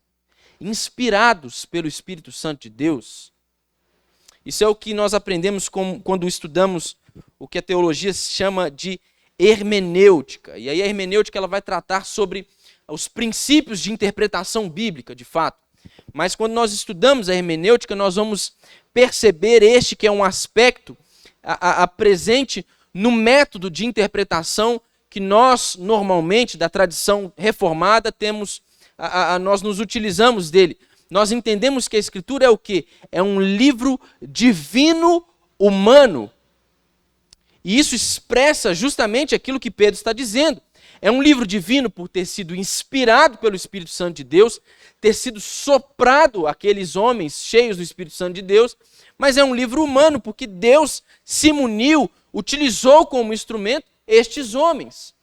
inspirados pelo Espírito Santo de Deus. Isso é o que nós aprendemos quando estudamos o que a teologia chama de hermenêutica. E aí a hermenêutica ela vai tratar sobre os princípios de interpretação bíblica, de fato. Mas quando nós estudamos a hermenêutica, nós vamos perceber este que é um aspecto presente no método de interpretação que nós, normalmente, da tradição reformada, nós nos utilizamos dele. Nós entendemos que a Escritura é o quê? É um livro divino humano. E isso expressa justamente aquilo que Pedro está dizendo. É um livro divino por ter sido inspirado pelo Espírito Santo de Deus, ter sido soprado àqueles homens cheios do Espírito Santo de Deus, mas é um livro humano porque Deus se muniu, utilizou como instrumento estes homens.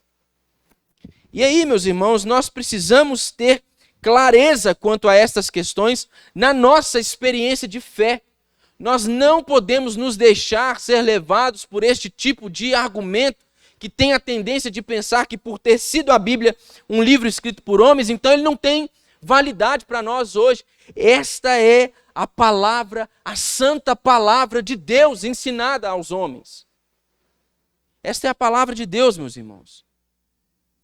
E aí, meus irmãos, nós precisamos ter clareza quanto a estas questões na nossa experiência de fé. Nós não podemos nos deixar ser levados por este tipo de argumento que tem a tendência de pensar que por ter sido a Bíblia um livro escrito por homens, então ele não tem validade para nós hoje. Esta é a palavra, a santa palavra de Deus ensinada aos homens. Esta é a palavra de Deus, meus irmãos.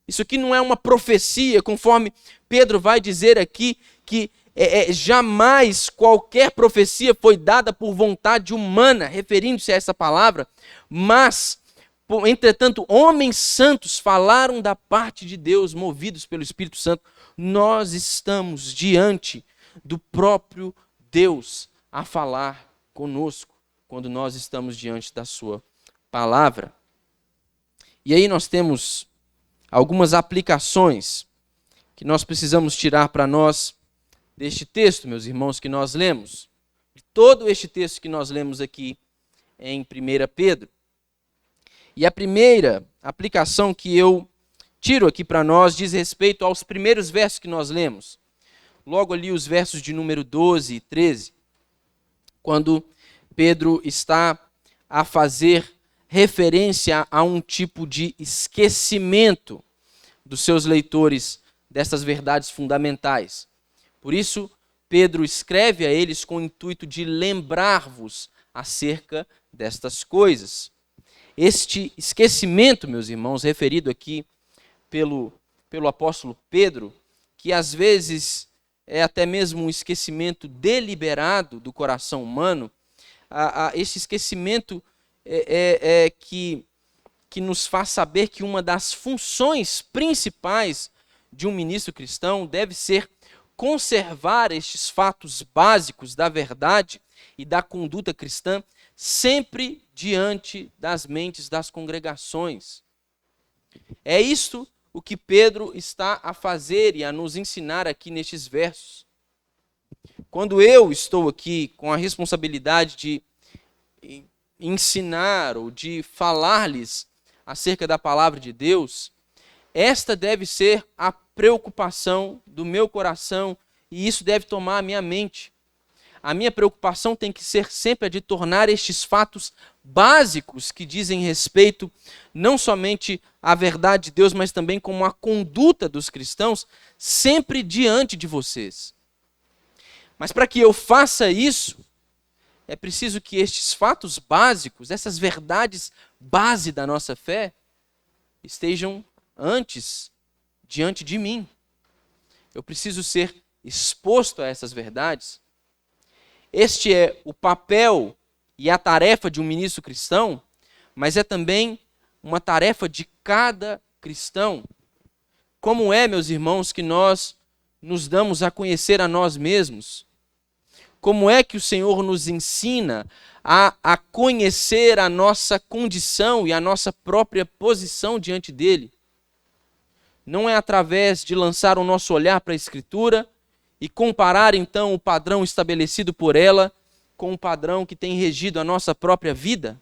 Isso aqui não é uma profecia, conforme Pedro vai dizer aqui, que jamais qualquer profecia foi dada por vontade humana, referindo-se a essa palavra, mas, entretanto, homens santos falaram da parte de Deus, movidos pelo Espírito Santo. Nós estamos diante do próprio Deus a falar conosco, quando nós estamos diante da sua palavra. E aí nós temos algumas aplicações que nós precisamos tirar para nós deste texto, meus irmãos, que nós lemos. Todo este texto que nós lemos aqui em 1 Pedro. E a primeira aplicação que eu tiro aqui para nós diz respeito aos primeiros versos que nós lemos. Logo ali os versos de número 12 e 13, quando Pedro está a fazer referência a um tipo de esquecimento dos seus leitores dessas verdades fundamentais. Por isso, Pedro escreve a eles com o intuito de lembrar-vos acerca destas coisas. Este esquecimento, meus irmãos, referido aqui pelo apóstolo Pedro, que às vezes é até mesmo um esquecimento deliberado do coração humano, esse esquecimento que nos faz saber que uma das funções principais de um ministro cristão deve ser conservar estes fatos básicos da verdade e da conduta cristã sempre diante das mentes das congregações. É isto o que Pedro está a fazer e a nos ensinar aqui nestes versos. Quando eu estou aqui com a responsabilidade de ensinar ou de falar-lhes acerca da palavra de Deus, esta deve ser a preocupação do meu coração e isso deve tomar a minha mente. A minha preocupação tem que ser sempre a de tornar estes fatos básicos que dizem respeito não somente à verdade de Deus, mas também como a conduta dos cristãos, sempre diante de vocês. Mas para que eu faça isso, é preciso que estes fatos básicos, essas verdades base da nossa fé, estejam antes diante de mim. Eu preciso ser exposto a essas verdades. Este é o papel e a tarefa de um ministro cristão, mas é também uma tarefa de cada cristão. Como é, meus irmãos, que nós nos damos a conhecer a nós mesmos? Como é que o Senhor nos ensina a conhecer a nossa condição e a nossa própria posição diante dele? Não é através de lançar o nosso olhar para a Escritura e comparar então o padrão estabelecido por ela com o padrão que tem regido a nossa própria vida?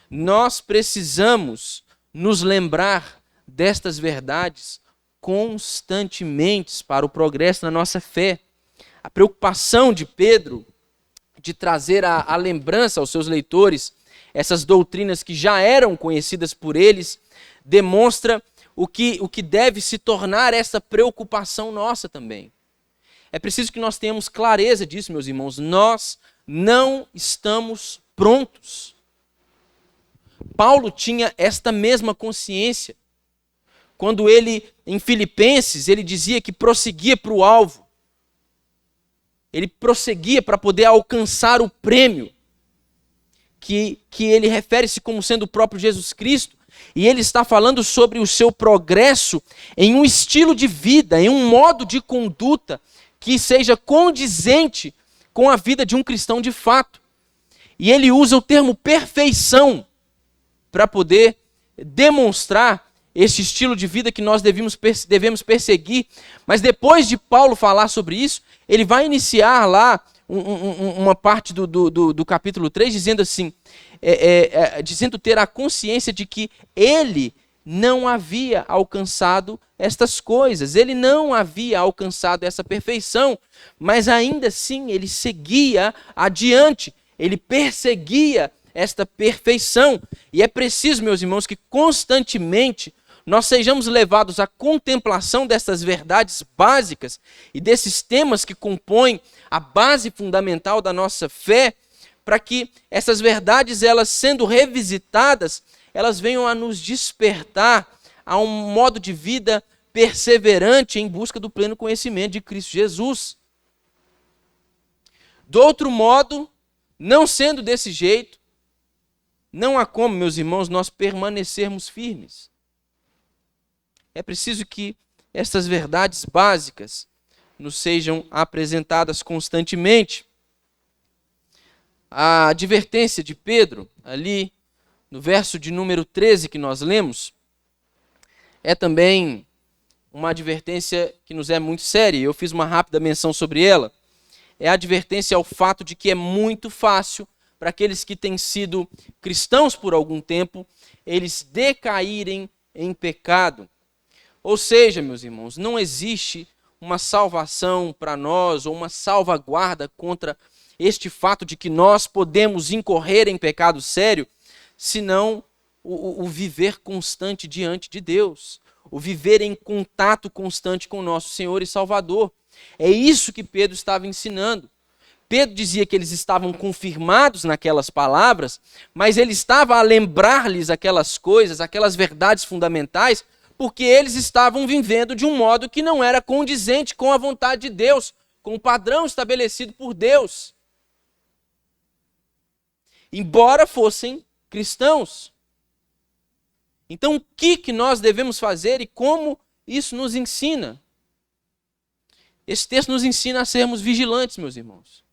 Nós precisamos nos lembrar destas verdades constantemente para o progresso na nossa fé. A preocupação de Pedro de trazer a lembrança aos seus leitores essas doutrinas que já eram conhecidas por eles demonstra o que deve se tornar essa preocupação nossa também. É preciso que nós tenhamos clareza disso, meus irmãos. Nós não estamos prontos. Paulo tinha esta mesma consciência. Quando ele, em Filipenses, ele dizia que prosseguia para o alvo. Ele prosseguia para poder alcançar o prêmio, que ele refere-se como sendo o próprio Jesus Cristo. E ele está falando sobre o seu progresso em um estilo de vida, em um modo de conduta que seja condizente com a vida de um cristão de fato. E ele usa o termo perfeição para poder demonstrar esse estilo de vida que nós devemos perseguir. Mas depois de Paulo falar sobre isso, ele vai iniciar lá uma parte do capítulo 3 dizendo assim, dizendo ter a consciência de que ele não havia alcançado estas coisas, ele não havia alcançado essa perfeição, mas ainda assim ele seguia adiante, ele perseguia esta perfeição. E é preciso, meus irmãos, que constantemente nós sejamos levados à contemplação dessas verdades básicas e desses temas que compõem a base fundamental da nossa fé, para que essas verdades, elas sendo revisitadas, elas venham a nos despertar a um modo de vida perseverante em busca do pleno conhecimento de Cristo Jesus. Do outro modo, não sendo desse jeito, não há como, meus irmãos, nós permanecermos firmes. É preciso que estas verdades básicas nos sejam apresentadas constantemente. A advertência de Pedro, ali no verso de número 13 que nós lemos, é também uma advertência que nos é muito séria. Eu fiz uma rápida menção sobre ela. É a advertência ao fato de que é muito fácil para aqueles que têm sido cristãos por algum tempo, eles decaírem em pecado. Ou seja, meus irmãos, não existe uma salvação para nós ou uma salvaguarda contra este fato de que nós podemos incorrer em pecado sério, senão o viver constante diante de Deus, o viver em contato constante com o nosso Senhor e Salvador. É isso que Pedro estava ensinando. Pedro dizia que eles estavam confirmados naquelas palavras, mas ele estava a lembrar-lhes aquelas coisas, aquelas verdades fundamentais, porque eles estavam vivendo de um modo que não era condizente com a vontade de Deus, com o padrão estabelecido por Deus. Embora fossem cristãos. Então, o que nós devemos fazer e como isso nos ensina? Esse texto nos ensina a sermos vigilantes, meus irmãos.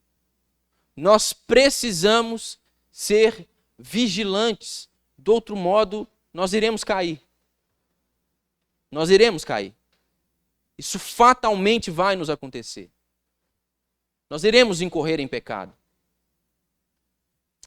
Nós precisamos ser vigilantes. Do outro modo, nós iremos cair. Nós iremos cair. Isso fatalmente vai nos acontecer. Nós iremos incorrer em pecado.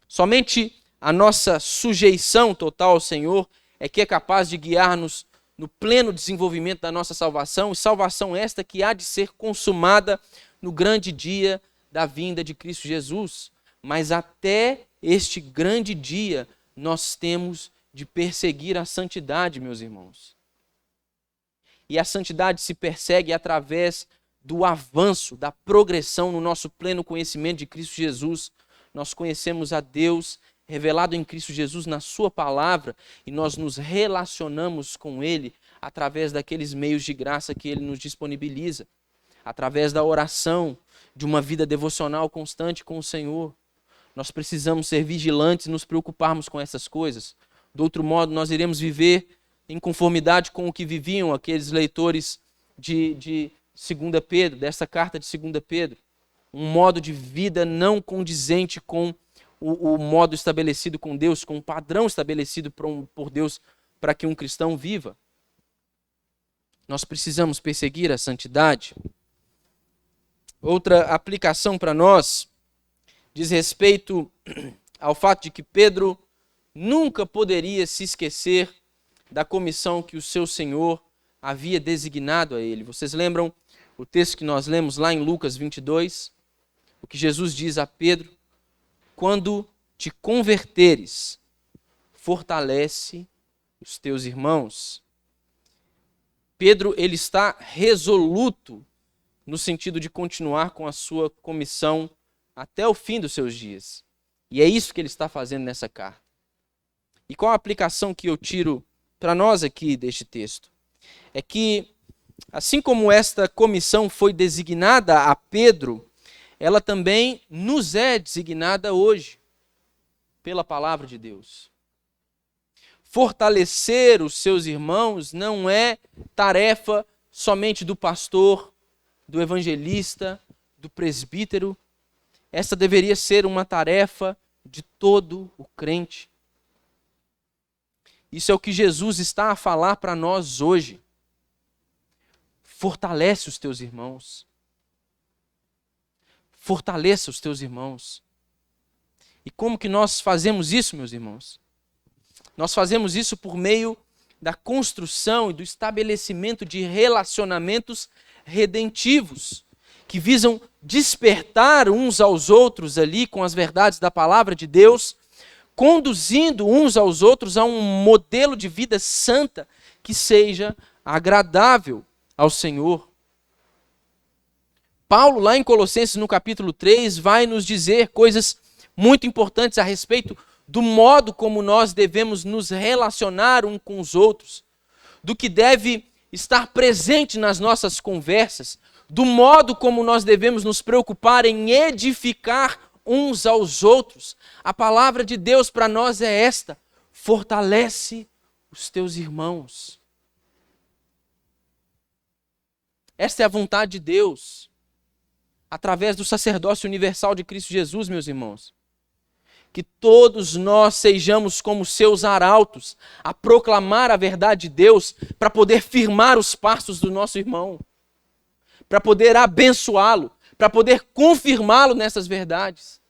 Somente a nossa sujeição total ao Senhor é que é capaz de guiar-nos no pleno desenvolvimento da nossa salvação, e salvação esta que há de ser consumada no grande dia da vinda de Cristo Jesus. Mas até este grande dia nós temos de perseguir a santidade, meus irmãos. E a santidade se persegue através do avanço, da progressão no nosso pleno conhecimento de Cristo Jesus. Nós conhecemos a Deus revelado em Cristo Jesus na sua palavra e nós nos relacionamos com Ele através daqueles meios de graça que Ele nos disponibiliza, através da oração, de uma vida devocional constante com o Senhor. Nós precisamos ser vigilantes e nos preocuparmos com essas coisas. Do outro modo, nós iremos viver em conformidade com o que viviam aqueles leitores de 2 Pedro, dessa carta de 2 Pedro. Um modo de vida não condizente com o modo estabelecido com Deus, com o padrão estabelecido por Deus para que um cristão viva. Nós precisamos perseguir a santidade. Outra aplicação para nós diz respeito ao fato de que Pedro nunca poderia se esquecer da comissão que o seu Senhor havia designado a ele. Vocês lembram o texto que nós lemos lá em Lucas 22? O que Jesus diz a Pedro: quando te converteres, fortalece os teus irmãos. Pedro, ele está resoluto no sentido de continuar com a sua comissão até o fim dos seus dias. E é isso que ele está fazendo nessa carta. E qual a aplicação que eu tiro para nós aqui deste texto? É que, assim como esta comissão foi designada a Pedro, ela também nos é designada hoje, pela palavra de Deus. Fortalecer os seus irmãos não é tarefa somente do pastor, do evangelista, do presbítero. Essa deveria ser uma tarefa de todo o crente. Isso é o que Jesus está a falar para nós hoje. Fortalece os teus irmãos. Fortaleça os teus irmãos. E como que nós fazemos isso, meus irmãos? Nós fazemos isso por meio da construção e do estabelecimento de relacionamentos redentivos, que visam despertar uns aos outros ali com as verdades da palavra de Deus, conduzindo uns aos outros a um modelo de vida santa que seja agradável ao Senhor. Paulo, lá em Colossenses, no capítulo 3, vai nos dizer coisas muito importantes a respeito do modo como nós devemos nos relacionar uns com os outros, do que deve estar presente nas nossas conversas, do modo como nós devemos nos preocupar em edificar uns aos outros. A palavra de Deus para nós é esta: fortalece os teus irmãos. Esta é a vontade de Deus, através do sacerdócio universal de Cristo Jesus, meus irmãos. Que todos nós sejamos como seus arautos, a proclamar a verdade de Deus, para poder firmar os passos do nosso irmão, para poder abençoá-lo, para poder confirmá-lo nessas verdades.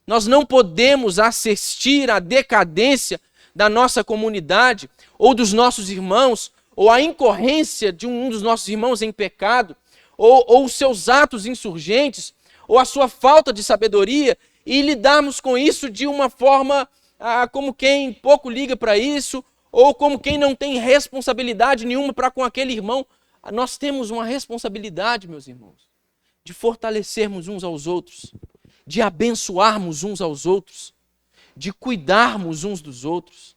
Nós não podemos assistir à decadência da nossa comunidade, ou dos nossos irmãos, ou a incorrência de um dos nossos irmãos em pecado, ou os seus atos insurgentes, ou a sua falta de sabedoria, e lidarmos com isso de uma forma como quem pouco liga para isso, ou como quem não tem responsabilidade nenhuma para com aquele irmão. Nós temos uma responsabilidade, meus irmãos, de fortalecermos uns aos outros, de abençoarmos uns aos outros, de cuidarmos uns dos outros.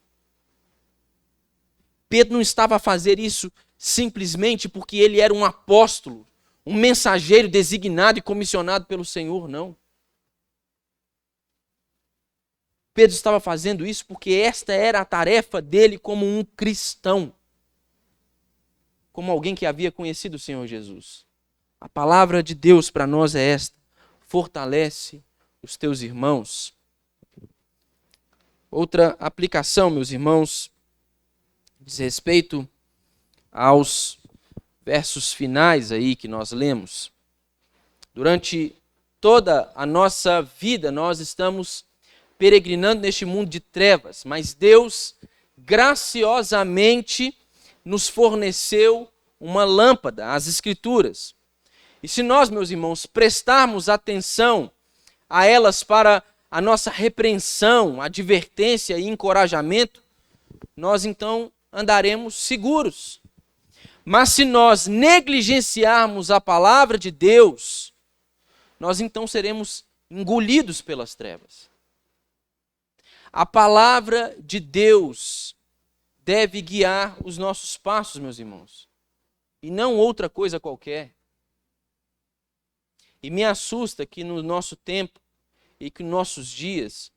Pedro não estava a fazer isso simplesmente porque ele era um apóstolo, um mensageiro designado e comissionado pelo Senhor, não. Pedro estava fazendo isso porque esta era a tarefa dele como um cristão, como alguém que havia conhecido o Senhor Jesus. A palavra de Deus para nós é esta: fortalece os teus irmãos. Outra aplicação, meus irmãos, diz respeito aos versos finais aí que nós lemos. Durante toda a nossa vida nós estamos peregrinando neste mundo de trevas, mas Deus graciosamente nos forneceu uma lâmpada, as Escrituras. E se nós, meus irmãos, prestarmos atenção a elas para a nossa repreensão, advertência e encorajamento, nós então andaremos seguros. Mas se nós negligenciarmos a palavra de Deus, nós então seremos engolidos pelas trevas. A palavra de Deus deve guiar os nossos passos, meus irmãos, e não outra coisa qualquer. E me assusta que no nosso tempo e que nos nossos dias,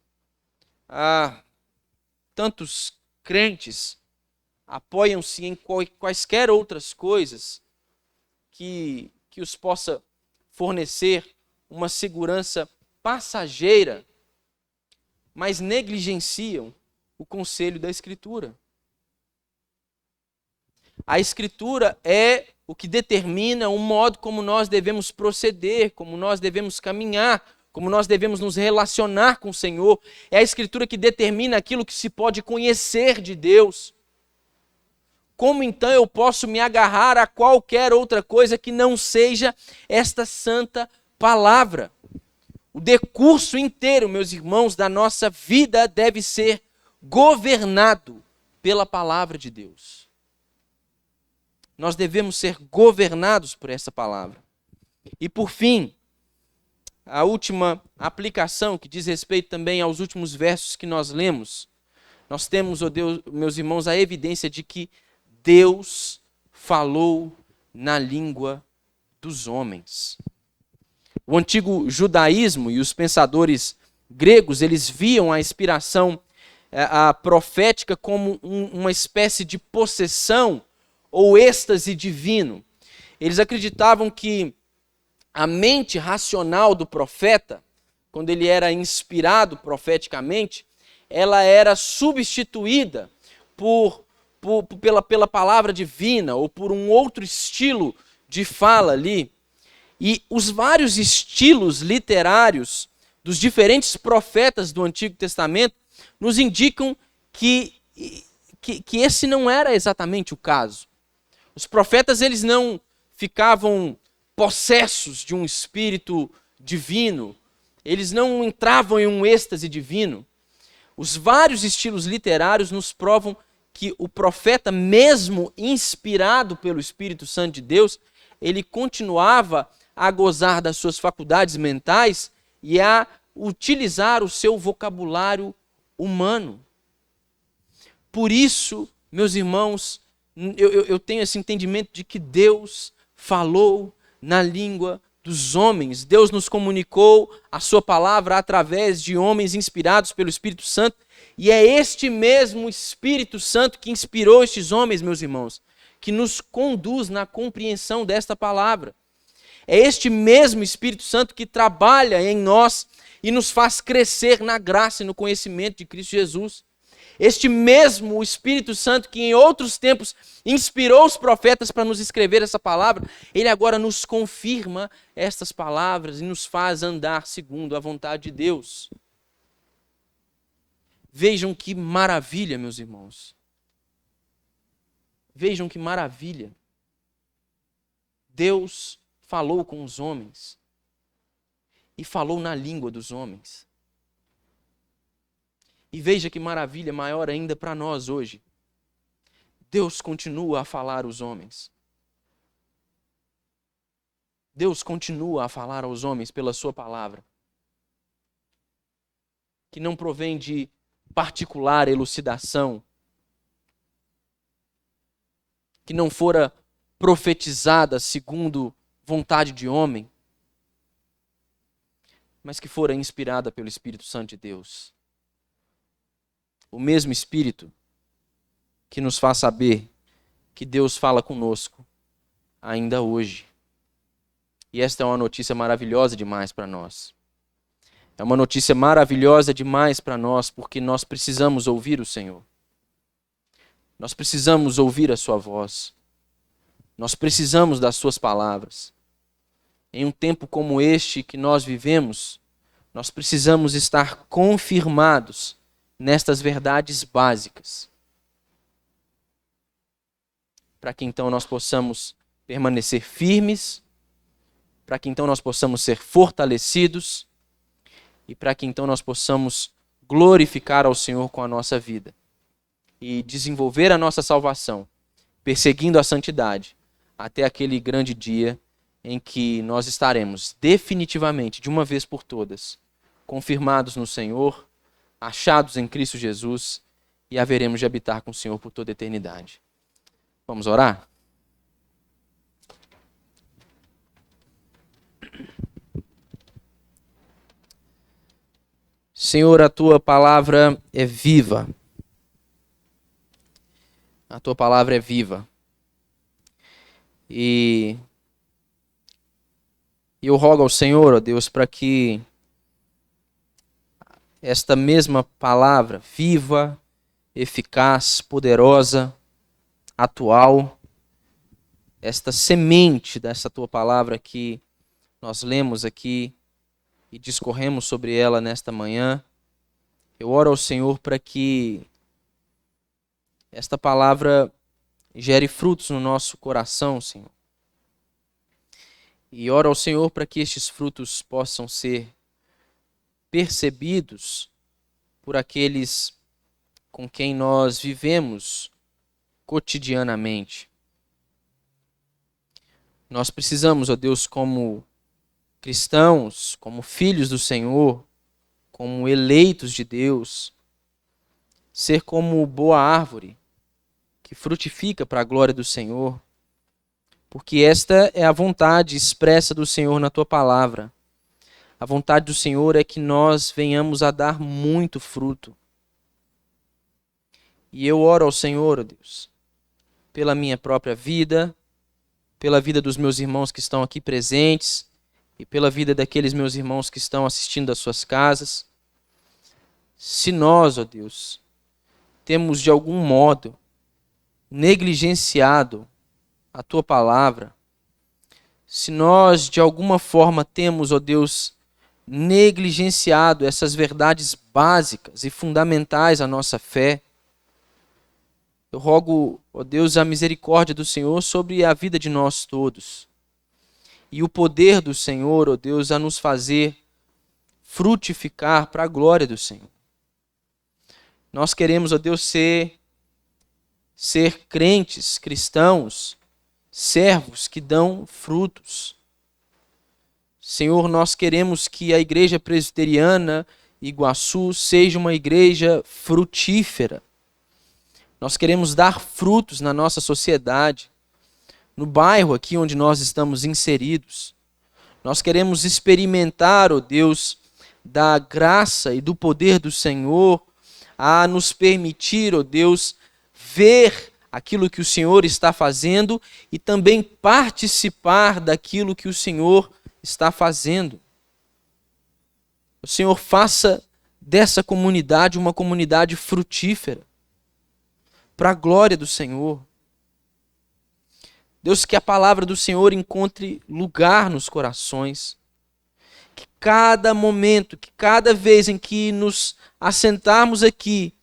tantos crentes apoiam-se em quaisquer outras coisas que os possa fornecer uma segurança passageira, mas negligenciam o conselho da Escritura. A Escritura é o que determina o modo como nós devemos proceder, como nós devemos caminhar, como nós devemos nos relacionar com o Senhor. É a Escritura que determina aquilo que se pode conhecer de Deus. Como então eu posso me agarrar a qualquer outra coisa que não seja esta santa palavra? O decurso inteiro, meus irmãos, da nossa vida deve ser governado pela palavra de Deus. Nós devemos ser governados por essa palavra. E por fim, a última aplicação, que diz respeito também aos últimos versos que nós lemos, nós temos, Deus, meus irmãos, a evidência de que Deus falou na língua dos homens. O antigo judaísmo e os pensadores gregos, eles viam a inspiração profética como uma espécie de possessão ou êxtase divino. Eles acreditavam que a mente racional do profeta, quando ele era inspirado profeticamente, ela era substituída pela palavra divina ou por um outro estilo de fala ali. E os vários estilos literários dos diferentes profetas do Antigo Testamento nos indicam que esse não era exatamente o caso. Os profetas, eles não ficavam possessos de um espírito divino, eles não entravam em um êxtase divino. Os vários estilos literários nos provam que o profeta, mesmo inspirado pelo Espírito Santo de Deus, ele continuava a gozar das suas faculdades mentais e a utilizar o seu vocabulário humano. Por isso, meus irmãos, eu tenho esse entendimento de que Deus falou na língua dos homens. Deus nos comunicou a sua palavra através de homens inspirados pelo Espírito Santo, e é este mesmo Espírito Santo que inspirou estes homens, meus irmãos, que nos conduz na compreensão desta palavra. É este mesmo Espírito Santo que trabalha em nós e nos faz crescer na graça e no conhecimento de Cristo Jesus. Este mesmo Espírito Santo que em outros tempos inspirou os profetas para nos escrever essa palavra, ele agora nos confirma estas palavras e nos faz andar segundo a vontade de Deus. Vejam que maravilha, meus irmãos. Vejam que maravilha. Deus falou com os homens e falou na língua dos homens. E veja que maravilha maior ainda para nós hoje. Deus continua a falar aos homens. Deus continua a falar aos homens pela sua palavra, que não provém de particular elucidação, que não fora profetizada segundo vontade de homem, mas que fora inspirada pelo Espírito Santo de Deus. O mesmo Espírito que nos faz saber que Deus fala conosco ainda hoje. E esta é uma notícia maravilhosa demais para nós. É uma notícia maravilhosa demais para nós, porque nós precisamos ouvir o Senhor. Nós precisamos ouvir a sua voz. Nós precisamos das suas palavras. Em um tempo como este que nós vivemos, nós precisamos estar confirmados nestas verdades básicas, para que então nós possamos permanecer firmes, para que então nós possamos ser fortalecidos e para que então nós possamos glorificar ao Senhor com a nossa vida e desenvolver a nossa salvação, perseguindo a santidade, até aquele grande dia em que nós estaremos definitivamente, de uma vez por todas, confirmados no Senhor, achados em Cristo Jesus e haveremos de habitar com o Senhor por toda a eternidade. Vamos orar? Senhor, a Tua palavra é viva. A Tua palavra é viva. E eu rogo ao Senhor, ó Deus, para que esta mesma palavra, viva, eficaz, poderosa, atual, esta semente dessa Tua palavra que nós lemos aqui e discorremos sobre ela nesta manhã, eu oro ao Senhor para que esta palavra gere frutos no nosso coração, Senhor. E oro ao Senhor para que estes frutos possam ser percebidos por aqueles com quem nós vivemos cotidianamente. Nós precisamos, ó Deus, como cristãos, como filhos do Senhor, como eleitos de Deus, ser como boa árvore que frutifica para a glória do Senhor, porque esta é a vontade expressa do Senhor na Tua palavra. A vontade do Senhor é que nós venhamos a dar muito fruto. E eu oro ao Senhor, ó Deus, pela minha própria vida, pela vida dos meus irmãos que estão aqui presentes e pela vida daqueles meus irmãos que estão assistindo das suas casas. Se nós, ó Deus, temos de algum modo negligenciado a Tua palavra, se nós de alguma forma temos, ó Deus, negligenciado essas verdades básicas e fundamentais à nossa fé, eu rogo, ó Deus, a misericórdia do Senhor sobre a vida de nós todos. E o poder do Senhor, ó Deus, a nos fazer frutificar para a glória do Senhor. Nós queremos, ó Deus, ser crentes, cristãos, servos que dão frutos. Senhor, nós queremos que a Igreja Presbiteriana Iguaçu seja uma igreja frutífera. Nós queremos dar frutos na nossa sociedade, no bairro aqui onde nós estamos inseridos. Nós queremos experimentar, ó Deus, da graça e do poder do Senhor a nos permitir, ó Deus, ver aquilo que o Senhor está fazendo e também participar daquilo que o Senhor está fazendo. O Senhor faça dessa comunidade uma comunidade frutífera, para a glória do Senhor. Deus, que a palavra do Senhor encontre lugar nos corações, que cada momento, que cada vez em que nos assentarmos aqui,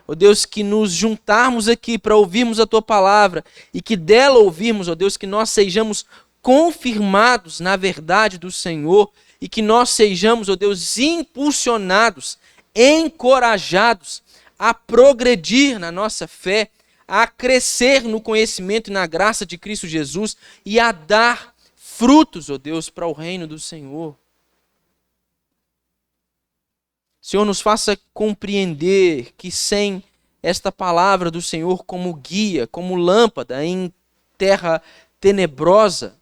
ó Deus, que nos juntarmos aqui para ouvirmos a Tua palavra e que dela ouvirmos, ó Deus, que nós sejamos confirmados na verdade do Senhor e que nós sejamos, ó Deus, impulsionados, encorajados a progredir na nossa fé, a crescer no conhecimento e na graça de Cristo Jesus e a dar frutos, ó Deus, para o reino do Senhor. Senhor, nos faça compreender que sem esta palavra do Senhor como guia, como lâmpada em terra tenebrosa,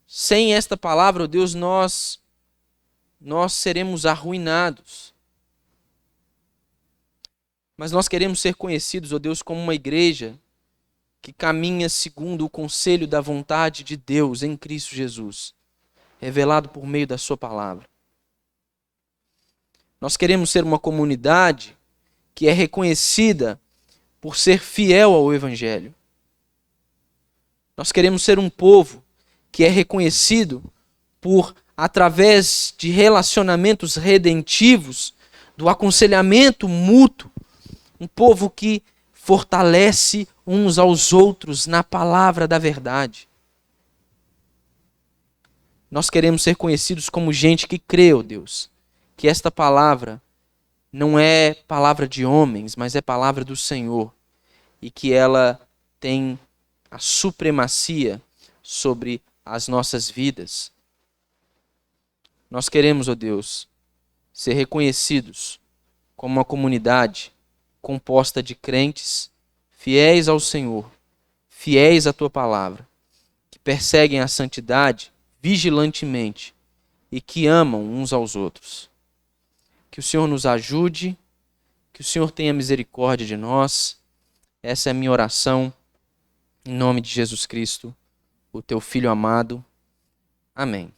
sem esta palavra, ó Deus, nós seremos arruinados. Mas nós queremos ser conhecidos, ó Deus, como uma igreja que caminha segundo o conselho da vontade de Deus em Cristo Jesus, revelado por meio da sua palavra. Nós queremos ser uma comunidade que é reconhecida por ser fiel ao Evangelho. Nós queremos ser um povo que é reconhecido por, através de relacionamentos redentivos, do aconselhamento mútuo, um povo que fortalece uns aos outros na palavra da verdade. Nós queremos ser conhecidos como gente que crê, ó Deus, que esta palavra não é palavra de homens, mas é palavra do Senhor, e que ela tem a supremacia sobre as nossas vidas. Nós queremos, ó Deus, ser reconhecidos como uma comunidade composta de crentes fiéis ao Senhor, fiéis à Tua palavra, que perseguem a santidade vigilantemente e que amam uns aos outros. Que o Senhor nos ajude, que o Senhor tenha misericórdia de nós. Essa é a minha oração, em nome de Jesus Cristo, o Teu Filho amado. Amém.